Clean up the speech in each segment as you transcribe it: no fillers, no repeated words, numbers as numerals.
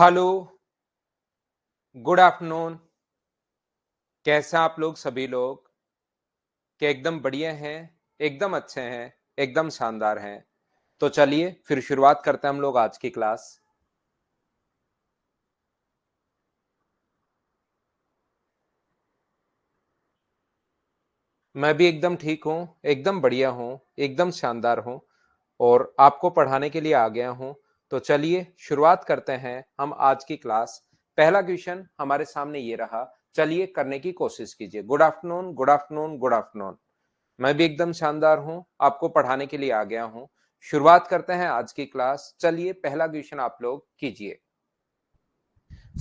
Hello, good afternoon. कैसे हैं आप लोग सभी लोग? क्या एकदम बढ़िया हैं, एकदम अच्छे हैं, एकदम शानदार हैं। तो चलिए फिर शुरुआत करते हैं हम लोग आज की क्लास। मैं भी एकदम ठीक हूँ, एकदम बढ़िया हूँ, एकदम शानदार हूँ और आपको पढ़ाने के लिए आ गया हूँ। तो चलिए शुरुआत करते हैं हम आज की क्लास। पहला क्वेश्चन हमारे सामने ये रहा। चलिए करने की कोशिश कीजिए। Good afternoon, good afternoon, good afternoon. मैं भी एकदम शानदार हूं, आपको पढ़ाने के लिए आ गया हूं। शुरुआत करते हैं आज की क्लास। चलिए पहला क्वेश्चन आप लोग कीजिए।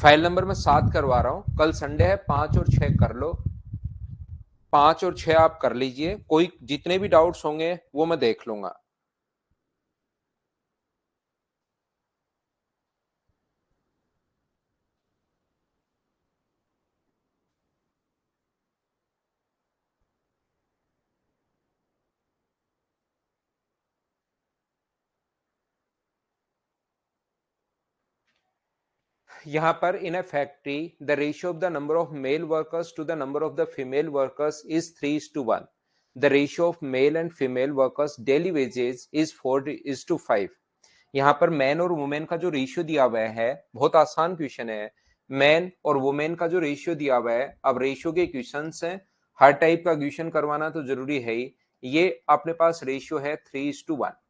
फाइल नंबर मैं 7 करवा रहा हूं। कल संडे है, 5 और 6 कर लो। 5 और 6 आप कर लीजिए। कोई जितने भी डाउट्स होंगे वो मैं देख लूंगा। यहाँ पर in a factory the ratio of the number of male workers to the number of the female workers is 3:1। The ratio of male and female workers daily wages is 4:5। यहाँ पर मैन और वुमेन का जो ratio दिया हुआ है, बहुत आसान क्वेश्चन है। मैन और वुमेन का जो रेशियो दिया हुआ है, अब रेशियो के क्वेश्चन हैं, हर टाइप का क्वेश्चन करवाना तो जरूरी है ही। ये अपने पास रेशियो है 3:1।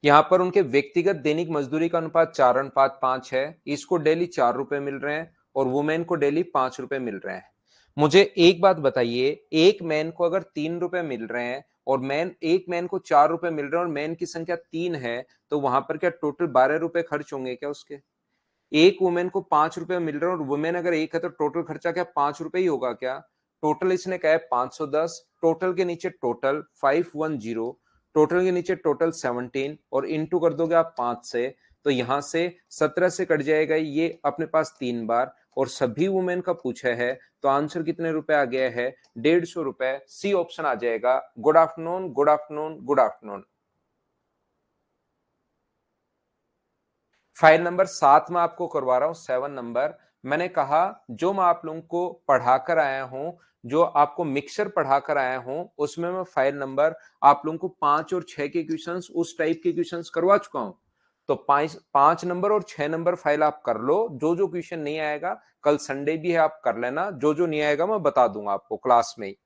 यहाँ पर उनके व्यक्तिगत दैनिक मजदूरी का अनुपात 4:5 है। इसको डेली 4 रुपए मिल रहे हैं और वुमेन को डेली 5 रुपए मिल रहे हैं। मुझे एक बात बताइए, एक मैन को अगर 3 रुपए मिल रहे हैं और एक मैन को 4 रुपए मिल रहे हैं और मैन की संख्या 3 है, तो वहां पर क्या टोटल 12 रुपए खर्च होंगे क्या उसके? एक वुमेन को 5 रुपए मिल रहे हैं और वुमेन अगर एक है तो टोटल खर्चा क्या 5 रुपए ही होगा क्या? टोटल इसने कहा है 510। टोटल के नीचे टोटल 510, टोटल के नीचे टोटल 17 और इंटू कर दोगे आप 5 से, तो यहां से 17 से कट जाएगा ये अपने पास 3 बार और सभी वुमेन का पूछा है। तो आंसर कितने रुपए आ गया है? 150 रुपए। सी ऑप्शन आ जाएगा। Good afternoon, good afternoon, good afternoon. File number 7 में आपको करवा रहा हूं, 7 नंबर। मैंने कहा जो मैं आप लोगों को पढ़ा कर आया हूं, जो आपको मिक्सचर पढ़ा कर आया हूं, उसमें मैं फाइल नंबर आप लोगों को 5 और 6 के क्वेश्चंस, उस टाइप के क्वेश्चंस करवा चुका हूं। तो 5 नंबर और 6 नंबर फाइल आप कर लो। जो जो क्वेश्चन नहीं आएगा, कल संडे भी है, आप कर लेना। जो जो नहीं आएगा मैं बता दूंगा आपको क्लास में ही।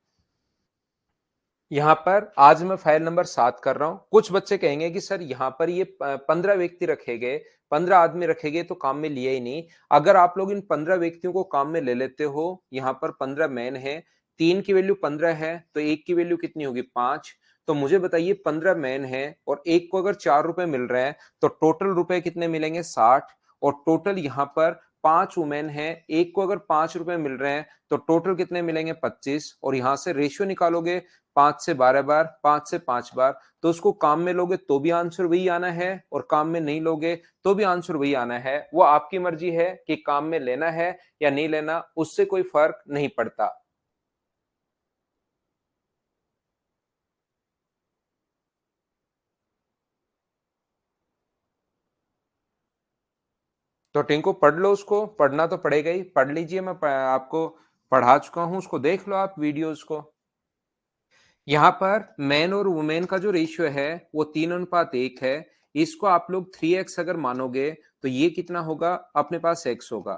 यहाँ पर आज मैं फाइल नंबर 7 कर रहा हूं। कुछ बच्चे कहेंगे कि सर यहाँ पर ये 15 व्यक्ति रखे गए, 15 आदमी रखे गए तो काम में लिया ही नहीं। अगर आप लोग इन 15 व्यक्तियों को काम में ले लेते हो, यहाँ पर 15 मैन है, 3 की वैल्यू 15 है तो एक की वैल्यू कितनी होगी? 5। तो मुझे बताइए 15 मैन है और एक को अगर 4 रुपए मिल रहे हैं तो टोटल रुपए कितने मिलेंगे? 60। और टोटल यहाँ पर 5 वुमेन है, एक को अगर 5 रुपए मिल रहे हैं तो टोटल कितने मिलेंगे? 25। और यहां से रेशियो निकालोगे 5 से 12 बार, 5 से 5 बार, तो उसको काम में लोगे तो भी आंसर वही आना है और काम में नहीं लोगे तो भी आंसर वही आना है। वो आपकी मर्जी है कि काम में लेना है या नहीं लेना, उससे कोई फर्क नहीं पड़ता। तो टिंकू पढ़ लो, उसको पढ़ना तो पड़ेगा ही। पढ़ लीजिए, मैं आपको पढ़ा चुका हूं, उसको देख लो आप वीडियोस को। यहाँ पर मैन और वुमेन का जो रेशियो है वो 3:1 है। इसको आप लोग 3x अगर मानोगे तो ये कितना होगा? अपने पास x होगा।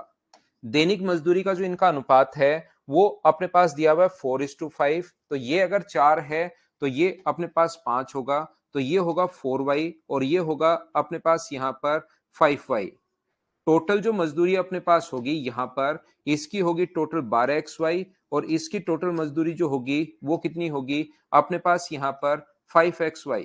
दैनिक मजदूरी का जो इनका अनुपात है वो अपने पास दिया हुआ है 4:5। तो ये अगर 4 है तो ये अपने पास 5 होगा, तो ये होगा 4y और ये होगा अपने पास यहाँ पर 5y। टोटल जो मजदूरी अपने पास होगी यहाँ पर, इसकी होगी टोटल 12xy और इसकी टोटल मजदूरी जो होगी वो कितनी होगी अपने पास यहाँ पर? 5xy।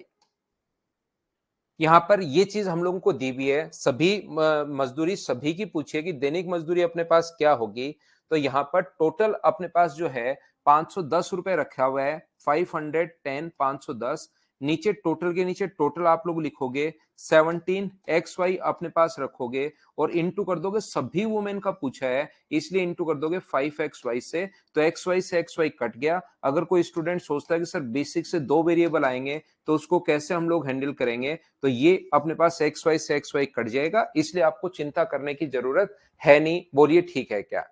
यहाँ पर ये चीज हम लोगों को दी हुई है, सभी मजदूरी सभी की पूछी है कि दैनिक मजदूरी अपने पास क्या होगी। तो यहाँ पर टोटल अपने पास जो है 510 रुपए रखा हुआ है। 510, 510 नीचे टोटल के नीचे टोटल आप लोग लिखोगे, 17xy अपने पास रखोगे और इंटू कर दोगे, सभी वुमेन का पूछा है इसलिए इंटू कर दोगे 5xy से, तो xy से xy कट गया। अगर कोई स्टूडेंट सोचता है कि सर बेसिक से दो वेरिएबल आएंगे तो उसको कैसे हम लोग हैंडल करेंगे, तो ये अपने पास xy से xy कट जाएगा, इसलिए आपको चिंता करने की जरूरत है नहीं। बोलिए ठीक है क्या?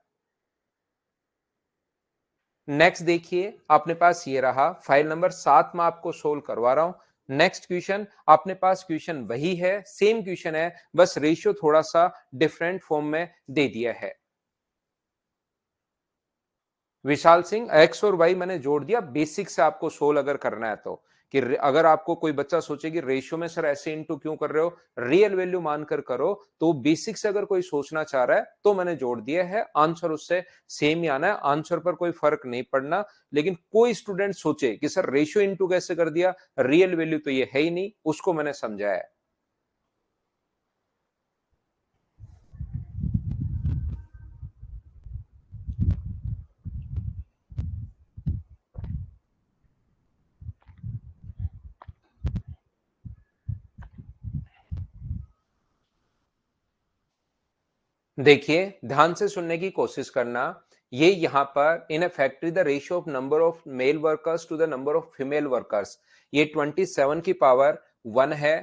नेक्स्ट देखिए, अपने पास ये रहा फाइल नंबर 7 में आपको सोल्व करवा रहा हूं। नेक्स्ट क्वेश्चन अपने पास क्वेश्चन वही है, सेम क्वेश्चन है, बस रेशियो थोड़ा सा डिफरेंट फॉर्म में दे दिया है। विशाल सिंह, एक्स और वाई मैंने जोड़ दिया, बेसिक से आपको सोल्व अगर करना है तो, कि अगर आपको कोई बच्चा सोचे कि रेशियो में सर ऐसे इनटू क्यों कर रहे हो, रियल वैल्यू मानकर करो, तो बेसिक से अगर कोई सोचना चाह रहा है तो मैंने जोड़ दिया है। आंसर उससे सेम ही आना है, आंसर पर कोई फर्क नहीं पड़ना। लेकिन कोई स्टूडेंट सोचे कि सर रेशियो इनटू कैसे कर दिया, रियल वैल्यू तो ये है ही नहीं, उसको मैंने समझाया। देखिए, ध्यान से सुनने की कोशिश करना। ये यहां पर in a factory the ratio of number of male workers to the number of female workers, ये 27 की पावर 1 है।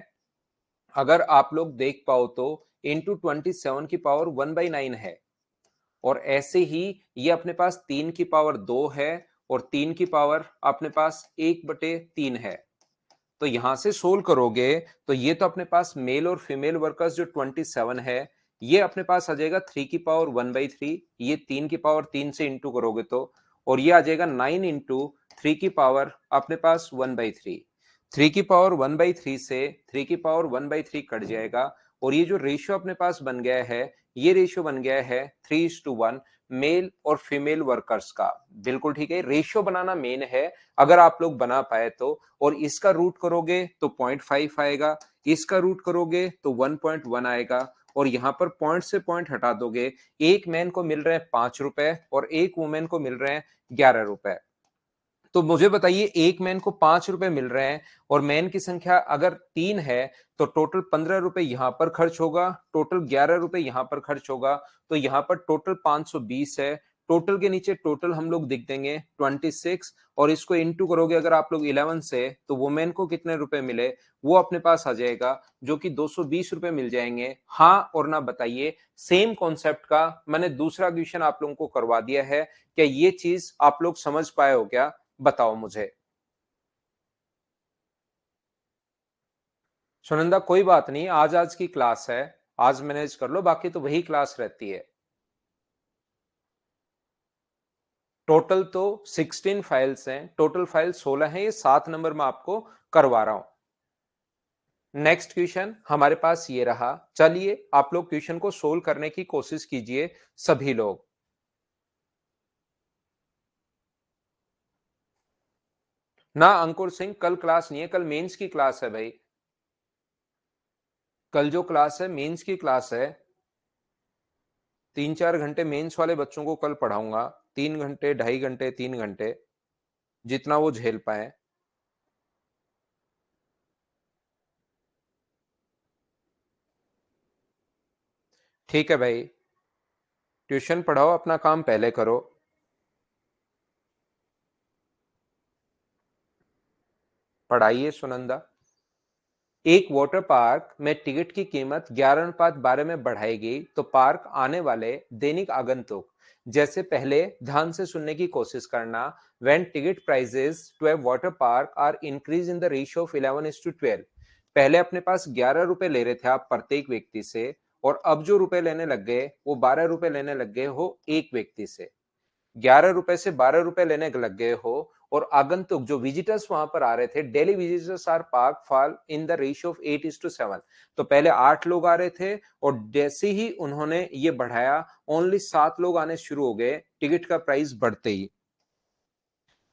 अगर आप लोग देख पाओ तो इंटू 27 की पावर 1/9 है। और ऐसे ही ये अपने पास 3 की पावर 2 है और 3 की पावर अपने पास 1/3 है। तो यहां से सोल्व करोगे तो ये तो अपने पास मेल और फीमेल वर्कर्स जो 27 है, ये अपने पास आ जाएगा 3 की पावर 1/3, ये 3 की पावर 3 से इंटू करोगे तो, और ये आ जाएगा 9 इंटू 3 की पावर अपने पास 1/3। 3 की पावर 1/3 से 3 की पावर 1/3 कट जाएगा, और ये जो रेशियो अपने पास बन गया है, ये रेशियो बन गया है 3:1 मेल और फीमेल वर्कर्स का। बिल्कुल ठीक है, रेशियो बनाना मेन है, अगर आप लोग बना पाए तो। और इसका रूट करोगे तो 0.5 आएगा, इसका रूट करोगे तो 1.1 आएगा, और यहां पर पॉइंट से पॉइंट हटा दोगे, एक मैन को मिल रहे हैं 5 रुपए और एक वुमेन को मिल रहे हैं 11 रुपए। तो मुझे बताइए, एक मैन को 5 रुपए मिल रहे हैं और मैन की संख्या अगर 3 है, तो टोटल 15 रुपए यहां पर खर्च होगा, टोटल 11 रुपए यहां पर खर्च होगा, तो यहां पर टोटल 520 है। टोटल के नीचे टोटल हम लोग लिख देंगे 26, और इसको इंटू करोगे अगर आप लोग 11 से, तो वुमेन को कितने रुपए मिले वो अपने पास आ जाएगा, जो कि 220 रुपए मिल जाएंगे। हाँ और ना बताइए, सेम कॉन्सेप्ट का मैंने दूसरा क्वेश्चन आप लोगों को करवा दिया है। क्या ये चीज आप लोग समझ पाए हो क्या? बताओ मुझे। सुनंदा, कोई बात नहीं, आज आज की क्लास है, आज मैनेज कर लो, बाकी तो वही क्लास रहती है। टोटल तो 16 फाइल्स हैं, टोटल फाइल 16 है, ये 7 नंबर में आपको करवा रहा हूं। नेक्स्ट क्वेश्चन हमारे पास ये रहा, चलिए आप लोग क्वेश्चन को सोल्व करने की कोशिश कीजिए सभी लोग। ना अंकुर सिंह, कल क्लास नहीं है, कल मेंस की क्लास है भाई। कल जो क्लास है मेंस की क्लास है, 3-4 घंटे मेंस वाले बच्चों को कल पढ़ाऊंगा, 3 घंटे 2.5 घंटे 3 घंटे, जितना वो झेल पाए। ठीक है भाई, ट्यूशन पढ़ाओ, अपना काम पहले करो। पढ़ाइए सुनंदा। एक वाटर पार्क में टिकट की कीमत 11:12 में बढ़ाई गई तो पार्क आने वाले दैनिक आगंतुक, जैसे पहले ध्यान से सुनने की कोशिश करना, when ticket prices to a water park are increase in the ratio of 11:12। पहले अपने पास 11 रुपए ले रहे थे आप प्रत्येक व्यक्ति से, और अब जो रुपए लेने लग गए वो 12 रुपए लेने लग गए हो एक व्यक्ति से। 11 रुपए से 12 रुपए लेने लग गए हो, और आगंतुक जो विजिटर्स वहां पर आ रहे थे, daily visitors are park fall in the ratio of 8:7। तो पहले 8 लोग आ रहे थे, और जैसे ही उन्होंने ये बढ़ाया, ओनली 7 लोग आने शुरू हो गए टिकट का प्राइस बढ़ते ही।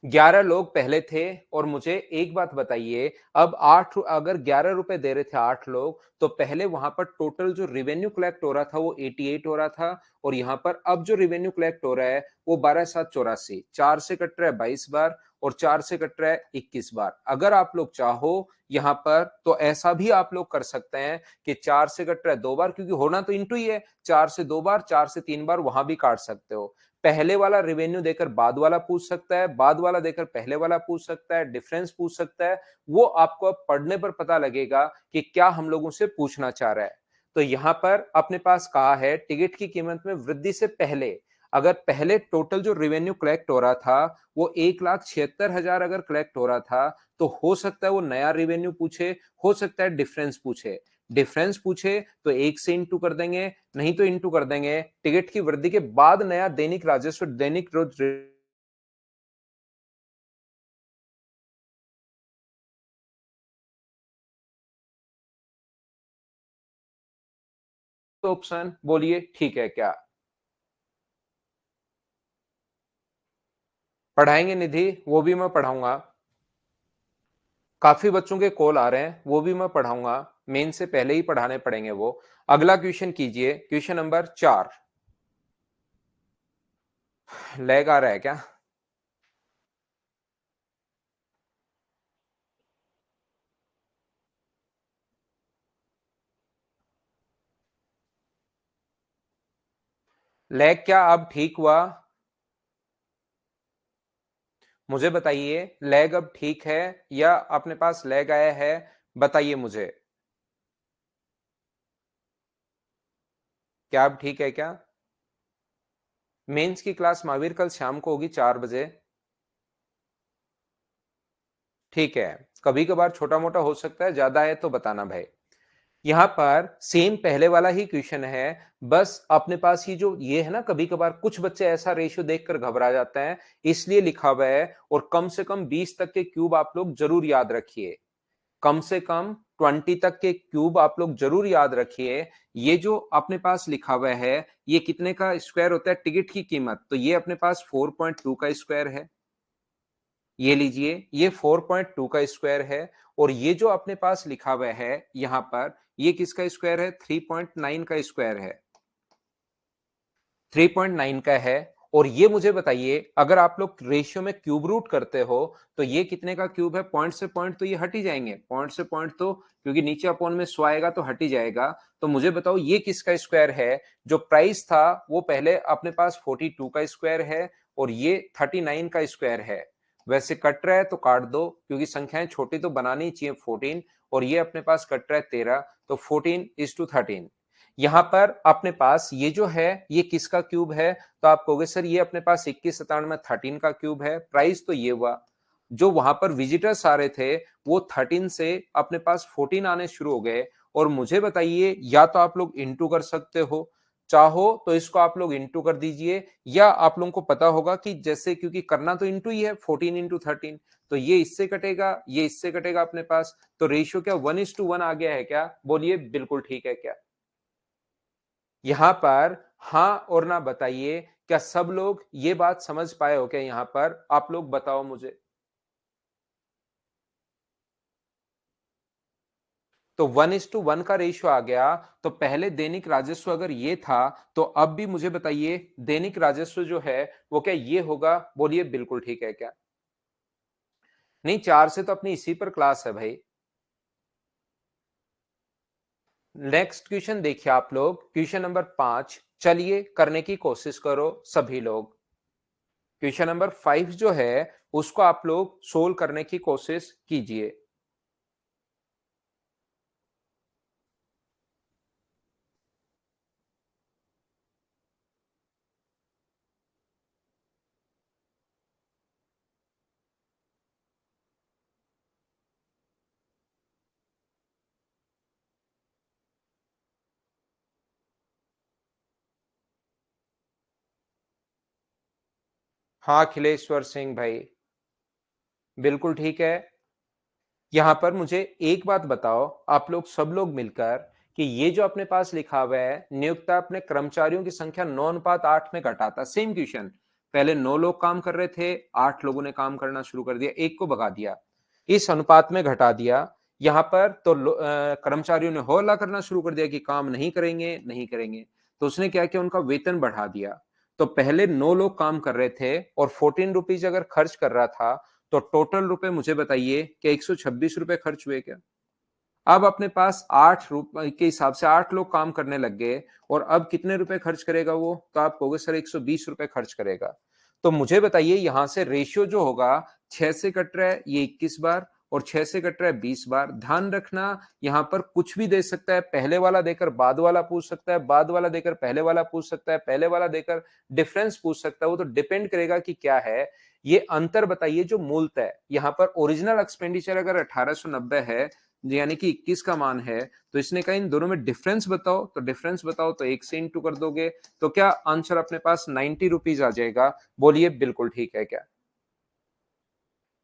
11 लोग पहले थे, और मुझे एक बात बताइए, अब 8, अगर 11 रुपए दे रहे थे 8 लोग, तो पहले वहां पर टोटल जो रेवेन्यू कलेक्ट हो रहा था वो 88 हो रहा था, और यहाँ पर अब जो रेवेन्यू कलेक्ट हो रहा है वो 12 7 84, 4 से कट रहा है 22 बार, और 4 से कट रहा है 21 बार। अगर आप लोग चाहो यहां पर तो ऐसा भी आप लोग कर सकते हैं कि 4 से कट रहा है 2 बार, क्योंकि होना तो इंटू ही है, 4 से 2 बार, 4 से 3 बार वहां भी काट सकते हो। पहले वाला रेवेन्यू देकर बाद वाला पूछ सकता है, बाद वाला देकर पहले वाला पूछ सकता है, डिफरेंस पूछ सकता है। वो आपको अब पढ़ने पर पता लगेगा कि क्या हम लोगों से पूछना चाह रहा है। तो यहां पर अपने पास कहा है टिकट की कीमत में वृद्धि से पहले, अगर पहले टोटल जो रेवेन्यू कलेक्ट हो रहा था वो 1,76,000 अगर कलेक्ट हो रहा था, तो हो सकता है वो नया रेवेन्यू पूछे, हो सकता है डिफरेंस पूछे। डिफरेंस पूछे तो 1 से इंटू कर देंगे, नहीं तो इंटू कर देंगे टिकट की वृद्धि के बाद नया दैनिक राजस्व, दैनिक रोज ऑप्शन बोलिए ठीक है क्या? पढ़ाएंगे निधि? वो भी मैं पढ़ाऊंगा। काफी बच्चों के कॉल आ रहे हैं, वो भी मैं पढ़ाऊंगा। मेन से पहले ही पढ़ाने पड़ेंगे वो। अगला क्वेश्चन कीजिए, क्वेश्चन नंबर 4। लैग आ रहा है क्या? लैग क्या अब ठीक हुआ? मुझे बताइए, लैग अब ठीक है या अपने पास लैग आया है? बताइए मुझे, क्या अब ठीक है क्या? मेंस की क्लास महावीर कल शाम को होगी 4 बजे। ठीक है, कभी कभार छोटा मोटा हो सकता है, ज्यादा है तो बताना भाई। यहां पर सेम पहले वाला ही क्वेश्चन है, बस अपने पास ही जो ये है ना, कभी कभार कुछ बच्चे ऐसा रेशियो देखकर घबरा जाते हैं, इसलिए लिखा हुआ है। और कम से कम 20 तक के क्यूब आप लोग जरूर याद रखिए, कम से कम 20 तक के क्यूब आप लोग जरूर याद रखिए। ये जो अपने पास लिखा हुआ है, ये कितने का स्क्वायर होता है टिकट की कीमत? तो ये अपने पास 4.2 का स्क्वायर है। ये लीजिए, ये 4.2 का स्क्वायर है। और ये जो अपने पास लिखा हुआ है यहां पर, ये किसका स्क्वायर है? 3.9 का स्क्वायर है, 3.9 का है। और ये मुझे बताइए, अगर आप लोग रेशियो में क्यूब रूट करते हो तो ये कितने का क्यूब है? पॉइंट से पॉइंट तो ये हट ही जाएंगे, पॉइंट से पॉइंट तो, क्योंकि नीचे अपॉन में सो आएगा तो हट ही जाएगा। तो मुझे बताओ ये किसका स्क्वायर है? जो प्राइस था वो पहले अपने पास 42 का स्क्वायर है, और ये 39 का स्क्वायर है। वैसे कट रहा है तो काट दो, क्योंकि संख्याएं छोटी तो बनानी चाहिए 14, और ये अपने पास कट रहा है 13, तो 14:13। यहां पर अपने पास ये जो है ये किसका क्यूब है? तो आप कहोगे सर ये अपने पास 21 में 13 का क्यूब है। प्राइस तो ये हुआ, जो वहां पर विजिटर्स आ रहे थे वो 13 से अपने पास 14 आने शुरू हो गए। और मुझे बताइए, या तो आप लोग इंटू कर सकते हो, चाहो तो इसको आप लोग इंटू कर दीजिए, या आप लोगों को पता होगा कि जैसे, क्योंकि करना तो इंटू ही है, 14 × 13, तो ये इससे कटेगा, ये इससे कटेगा अपने पास। तो रेशियो क्या 1:1 आ गया है क्या? बोलिए बिल्कुल ठीक है क्या? यहां पर हां और ना बताइए, क्या सब लोग ये बात समझ पाए हो क्या? यहां पर आप लोग बताओ मुझे। तो 1:1 का रेशियो आ गया। तो पहले दैनिक राजस्व अगर ये था, तो अब भी मुझे बताइए दैनिक राजस्व जो है वो क्या ये होगा? बोलिए बिल्कुल ठीक है क्या? नहीं, 4 से तो अपनी इसी पर क्लास है भाई। नेक्स्ट क्वेश्चन देखिए आप लोग, क्वेश्चन नंबर 5। चलिए करने की कोशिश करो सभी लोग। क्वेश्चन नंबर 5 जो है उसको आप लोग सोल्व करने की कोशिश कीजिए। हाँ अखिलेश्वर सिंह भाई, बिल्कुल ठीक है। यहां पर मुझे एक बात बताओ, आप लोग सब लोग मिलकर, कि ये जो अपने पास लिखा हुआ है नियोक्ता अपने कर्मचारियों की संख्या 9:8 में घटाता। सेम क्वेश्चन, पहले 9 लोग काम कर रहे थे, 8 लोगों ने काम करना शुरू कर दिया, एक को भगा दिया, इस अनुपात में घटा दिया। यहां पर तो कर्मचारियों ने हो हल्ला करना शुरू कर दिया कि काम नहीं करेंगे, नहीं करेंगे। तो उसने क्या किया, उनका वेतन बढ़ा दिया। तो पहले 9 लोग काम कर रहे थे और 14 रुपीज अगर खर्च कर रहा था, तो टोटल रुपए मुझे बताइए क्या 126 रुपए खर्च हुए क्या? अब अपने पास 8 रुपए के हिसाब से 8 लोग काम करने लग गए और अब कितने रुपए खर्च करेगा वो? तो आप कहोगे सर 120 रुपए खर्च करेगा। तो मुझे बताइए यहां से रेशियो जो होगा 6 से कट रहा है ये 21 बार और 6 से कट रहा है 20 बार। ध्यान रखना यहां पर कुछ भी दे सकता है, पहले वाला देकर बाद वाला पूछ सकता है, बाद वाला देकर पहले वाला पूछ सकता है, पहले वाला देकर डिफरेंस पूछ सकता है। वो तो डिपेंड करेगा कि क्या है। ये अंतर बताइए जो मूलतः है। यहां पर ओरिजिनल एक्सपेंडिचर अगर 1890 है यानी कि 21 का मान है, तो इसने कहा इन दोनों में डिफरेंस बताओ, तो डिफरेंस बताओ तो 1 से इंटू कर दोगे, तो क्या आंसर अपने पास 90 रुपीज आ जाएगा? बोलिए बिल्कुल ठीक है क्या?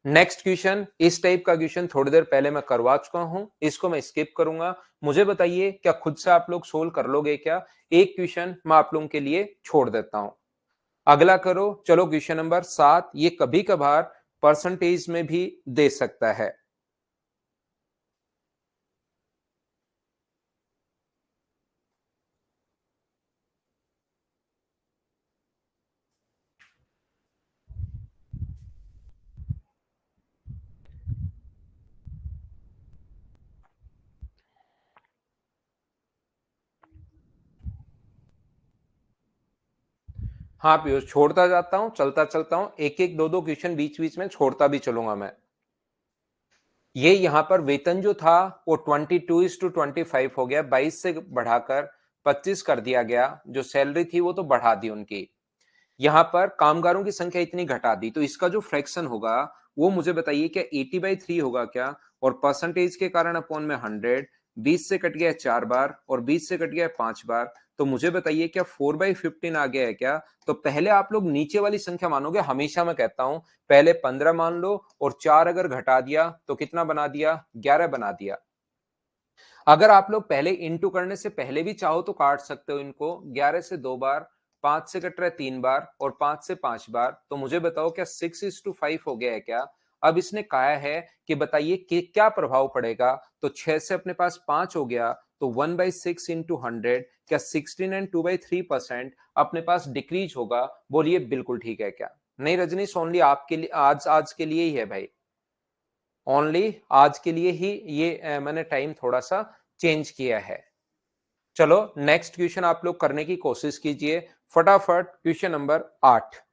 नेक्स्ट क्वेश्चन, इस टाइप का क्वेश्चन थोड़ी देर पहले मैं करवा चुका हूं, इसको मैं स्किप करूंगा। मुझे बताइए क्या खुद से आप लोग सोल्व कर लोगे क्या? एक क्वेश्चन मैं आप लोगों के लिए छोड़ देता हूं, अगला करो। चलो क्वेश्चन नंबर 7, ये कभी कभार परसेंटेज में भी दे सकता है। हाँ पीयूष, छोड़ता जाता हूँ, चलता चलता हूँ, एक एक दो दो क्वेश्चन बीच बीच में छोड़ता भी चलूंगा मैं। ये यहां पर वेतन जो था वो 22:25 हो गया, 22 से बढ़ाकर 25 कर दिया गया। जो सैलरी थी वो तो बढ़ा दी उनकी। यहां पर कामगारों की संख्या इतनी घटा दी, तो इसका जो फ्रैक्शन होगा वो मुझे बताइए क्या 80/3 होगा क्या? और परसेंटेज के कारण अपॉन में 100, 20 से कट गया 4 बार और 20 से कट गया 5 बार, तो मुझे बताइए क्या 4/15 आ गया है क्या? तो पहले आप लोग नीचे वाली संख्या मानोगे, हमेशा मैं कहता हूं पहले 15 मान लो और 4 अगर घटा दिया तो कितना बना दिया? 11 बना दिया। अगर आप लोग पहले इंटू करने से पहले भी चाहो तो काट सकते हो इनको, 11 से 2 बार, 5 से कट रहा है 3 बार और 5 से 5 बार, तो मुझे बताओ क्या 6:5 हो गया है क्या? अब इसने कहा है कि बताइए कि क्या प्रभाव पड़ेगा, तो 6 से अपने पास 5 हो गया, तो 1/6 इंटू 100, क्या 16 एंड 2/3% अपने पास डिक्रीज होगा? बोलिए बिल्कुल ठीक है क्या? नहीं रजनीश, ओनली आपके लिए आज आज के लिए ही है भाई, ओनली आज के लिए ही ये मैंने टाइम थोड़ा सा चेंज किया है। चलो नेक्स्ट क्वेश्चन आप लोग करने की कोशिश कीजिए फटाफट। क्वेश्चन नंबर 8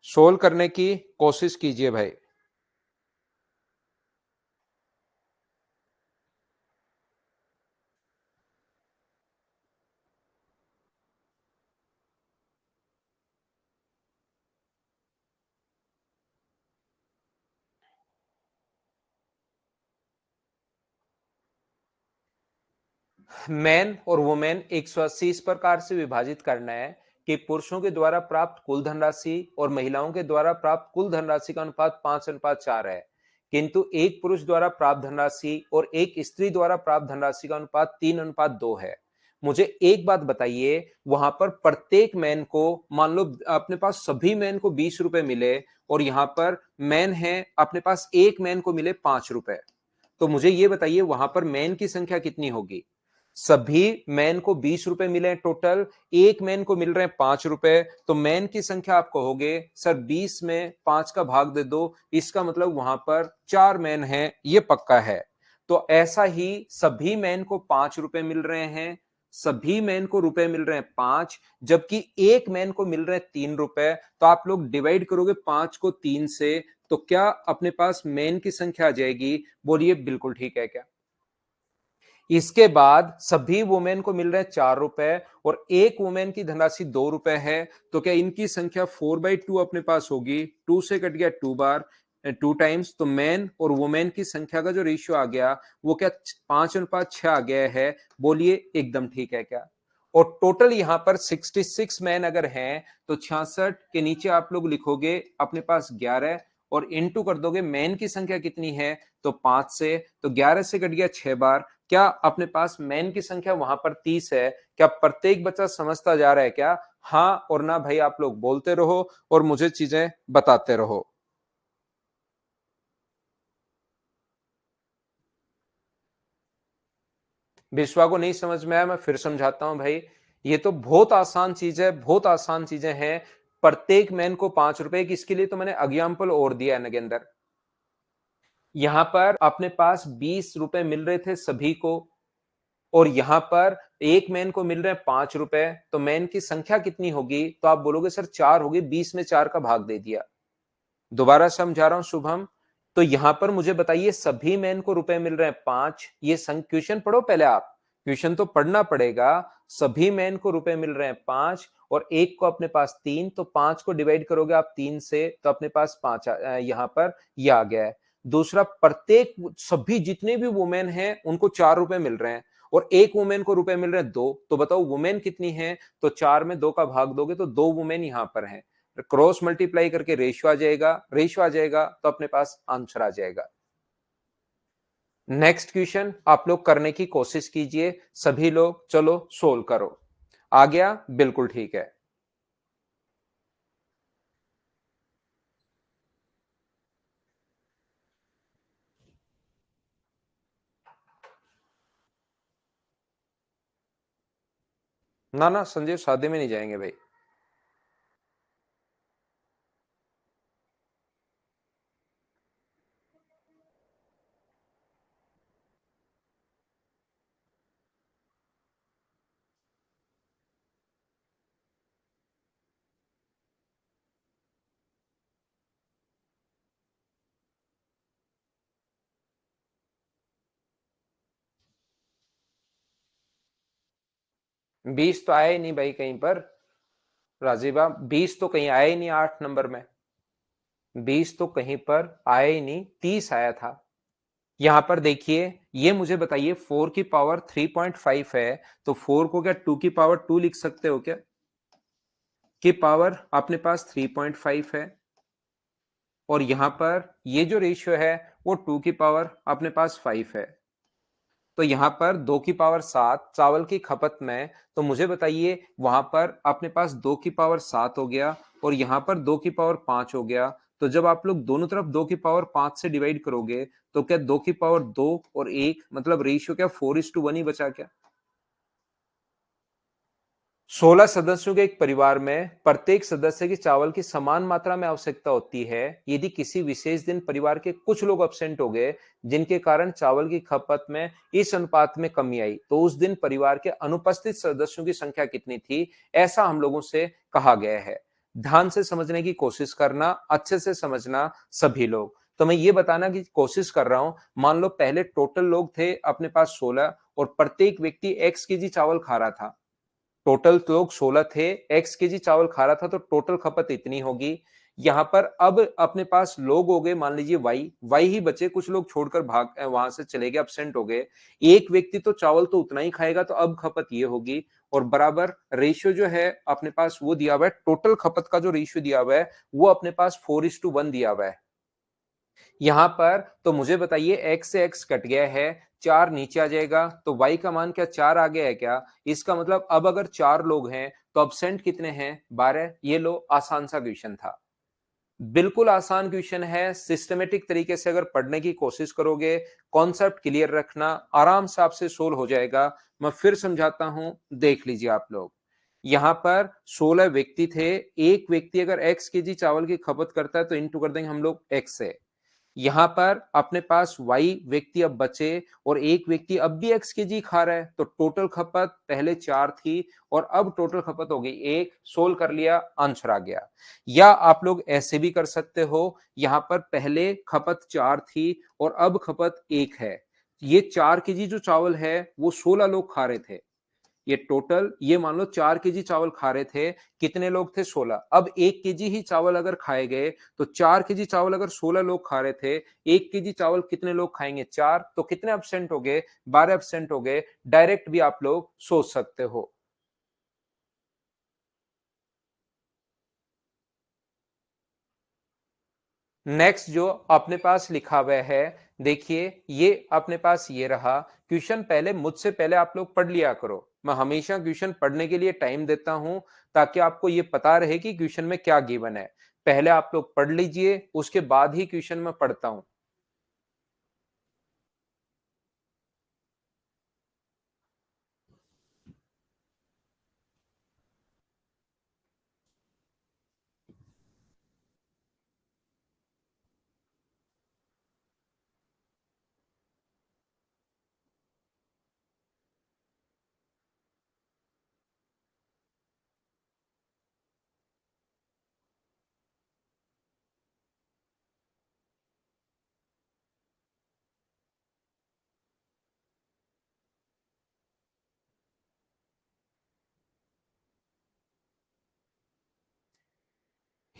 सोल्व करने की कोशिश कीजिए भाई। मैन और वुमेन 180 इस प्रकार से विभाजित करना है कि पुरुषों के द्वारा प्राप्त कुल धनराशि और महिलाओं के द्वारा प्राप्त कुल धनराशि का अनुपात 5:4 है, किंतु एक पुरुष द्वारा प्राप्त धनराशि और एक स्त्री द्वारा प्राप्त धनराशि का अनुपात 3:2 है। मुझे एक बात बताइए, वहां पर प्रत्येक मैन को मान लो अपने पास सभी मैन को 20 रुपए मिले और यहां पर मैन है अपने पास एक मैन को मिले 5 रुपए, तो मुझे ये बताइए वहां पर मैन की संख्या कितनी होगी? सभी मैन को 20 रुपए मिले टोटल, एक मैन को मिल रहे हैं 5 रुपए, तो मैन की संख्या आप कहोगे सर 20 में 5 का भाग दे दो, इसका मतलब वहां पर 4 मैन है, ये पक्का है। तो ऐसा ही सभी मैन को 5 रुपए मिल रहे हैं, सभी मैन को रुपए मिल रहे हैं 5, जबकि एक मैन को मिल रहे हैं 3 रुपए। तो आप लोग डिवाइड करोगे 5 को 3 से, तो क्या अपने पास मैन की संख्या आ जाएगी? बोलिए बिल्कुल ठीक है क्या? इसके बाद सभी वुमेन को मिल रहे हैं 4 रुपए और एक वुमेन की धनराशि 2 रुपए है, तो क्या इनकी संख्या 4/2 अपने पास होगी? 2 से कट गया 2 बार, 2 टाइम्स, तो मैन और वुमेन की संख्या का जो रेशियो आ गया वो क्या 5:6 आ गया है? बोलिए एकदम ठीक है क्या? और टोटल यहां पर 66 मैन अगर हैं, तो 66 के नीचे आप लोग लिखोगे अपने पास 11 और इंटू कर दोगे मैन की संख्या कितनी है, तो 5 से, तो 11 से कट गया 6 बार, क्या अपने पास मैन की संख्या वहां पर 30 है? क्या प्रत्येक बच्चा समझता जा रहा है क्या? हाँ और ना भाई आप लोग बोलते रहो और मुझे चीजें बताते रहो। विश्वा को नहीं समझ में आया, मैं फिर समझाता हूं भाई। ये तो बहुत आसान चीज है, बहुत आसान चीजें हैं। प्रत्येक मैन को 5 रुपए की, इसके लिए तो मैंने एग्जाम्पल और दिया है नगेंदर। यहां पर अपने पास 20 रुपए मिल रहे थे सभी को, और यहां पर एक मैन को मिल रहे हैं 5 रुपए, तो मैन की संख्या कितनी होगी? तो आप बोलोगे सर 4 होगी, 20 में 4 का भाग दे दिया। दोबारा समझा रहा हूं शुभम। तो यहां पर मुझे बताइए सभी मैन को रुपए मिल रहे हैं 5, ये क्वेश्चन पढ़ो पहले आप, क्वेश्चन तो पढ़ना पड़ेगा। सभी मैन को रुपए मिल रहे हैं 5 और एक को अपने पास 3, तो 5 को डिवाइड करोगे आप 3 से तो अपने पास 5 यहां पर ये आ गया है। दूसरा, प्रत्येक सभी जितने भी वुमेन हैं उनको 4 रुपए मिल रहे हैं, और एक वुमेन को रुपए मिल रहे हैं 2, तो बताओ वुमेन कितनी है? तो 4 में 2 का भाग दोगे तो 2 वुमेन यहां पर हैं। क्रॉस मल्टीप्लाई करके रेशियो आ जाएगा, रेशियो आ जाएगा तो अपने पास आंसर आ जाएगा। नेक्स्ट क्वेश्चन आप लोग करने की कोशिश कीजिए, सभी लोग चलो सोल्व करो। आ गया? बिल्कुल ठीक है। ना ना संजीव, सादे में नहीं जाएंगे भाई। 20 तो आया ही नहीं भाई कहीं पर। राजीवा, 20 तो कहीं आया ही नहीं 8 नंबर में। 20 तो कहीं पर आया ही नहीं, 30 आया था। यहां पर देखिए, ये मुझे बताइए 4 की पावर 3.5 है, तो 4 को क्या 2 की पावर 2 लिख सकते हो क्या? की पावर अपने पास 3.5 है, और यहां पर ये जो रेशियो है वो 2 की पावर अपने पास 5 है। तो यहां पर 2 की पावर 7 चावल की खपत में, तो मुझे बताइए वहां पर अपने पास 2 की पावर 7 हो गया, और यहां पर 2 की पावर 5 हो गया। तो जब आप लोग दोनों तरफ 2 की पावर 5 से डिवाइड करोगे तो क्या 2 की पावर 2 और 1, मतलब रेशियो क्या 4:1 ही बचा क्या? 16 सदस्यों के एक परिवार में प्रत्येक सदस्य की चावल की समान मात्रा में आवश्यकता होती है। यदि किसी विशेष दिन परिवार के कुछ लोग अब्सेंट हो गए जिनके कारण चावल की खपत में इस अनुपात में कमी आई, तो उस दिन परिवार के अनुपस्थित सदस्यों की संख्या कितनी थी? ऐसा हम लोगों से कहा गया है। ध्यान से समझने की कोशिश करना, अच्छे से समझना सभी लोग। तो मैं ये बताना की कोशिश कर रहा हूं, मान लो पहले टोटल लोग थे अपने पास 16, और प्रत्येक व्यक्ति एक्स केजी चावल खा रहा था। टोटल लोग 16 थे, एक्स केजी चावल खा रहा था, तो टोटल खपत इतनी होगी। यहां पर अब अपने पास लोग हो गए, मान लीजिए वाई वाई ही बचे, कुछ लोग छोड़कर भाग वहां से चले गए, एब्सेंट हो गए। एक व्यक्ति तो चावल तो उतना ही खाएगा, तो अब खपत ये होगी, और बराबर रेशियो जो है अपने पास वो दिया हुआ है, टोटल खपत का जो रेशियो दिया हुआ है वो अपने पास 4:1 दिया हुआ है। यहां पर तो मुझे बताइए x से x कट गया है, 4 नीचे आ जाएगा, तो y का मान क्या 4 आ गया है क्या? इसका मतलब अब अगर 4 लोग हैं तो अब्सेंट कितने हैं? 12। ये लो, आसान सा क्वेश्चन था, बिल्कुल आसान क्वेश्चन है। सिस्टमेटिक तरीके से अगर पढ़ने की कोशिश करोगे, कॉन्सेप्ट क्लियर रखना, आराम से आपसे सोल्व हो जाएगा। मैं फिर समझाता हूं, देख लीजिए आप लोग। यहां पर 16 व्यक्ति थे, एक व्यक्ति अगर x केजी चावल की खपत करता है तो इंटू कर देंगे हम लोग x से। यहां पर अपने पास y व्यक्ति अब बचे, और एक व्यक्ति अब भी x के जी खा रहा है, तो टोटल खपत पहले 4 थी और अब टोटल खपत हो गई 1। सोल्व कर लिया, आंसर आ गया। या आप लोग ऐसे भी कर सकते हो, यहां पर पहले खपत 4 थी और अब खपत 1 है। ये 4 केजी जो चावल है वो 16 लोग खा रहे थे। ये टोटल, ये मान लो 4 केजी चावल खा रहे थे, कितने लोग थे? 16। अब 1 केजी ही चावल अगर खाए गए, तो 4 केजी चावल अगर 16 लोग खा रहे थे, 1 केजी चावल कितने लोग खाएंगे? 4, तो कितने एब्सेंट हो गए? 12 एब्सेंट हो गए। डायरेक्ट भी आप लोग सोच सकते हो। नेक्स्ट जो अपने पास लिखा हुआ है, देखिए ये अपने पास ये रहा क्वेश्चन। पहले मुझसे पहले आप लोग पढ़ लिया करो, मैं हमेशा क्वेश्चन पढ़ने के लिए टाइम देता हूं ताकि आपको ये पता रहे कि क्वेश्चन में क्या गिवन है। पहले आप लोग पढ़ लीजिए, उसके बाद ही क्वेश्चन में पढ़ता हूं।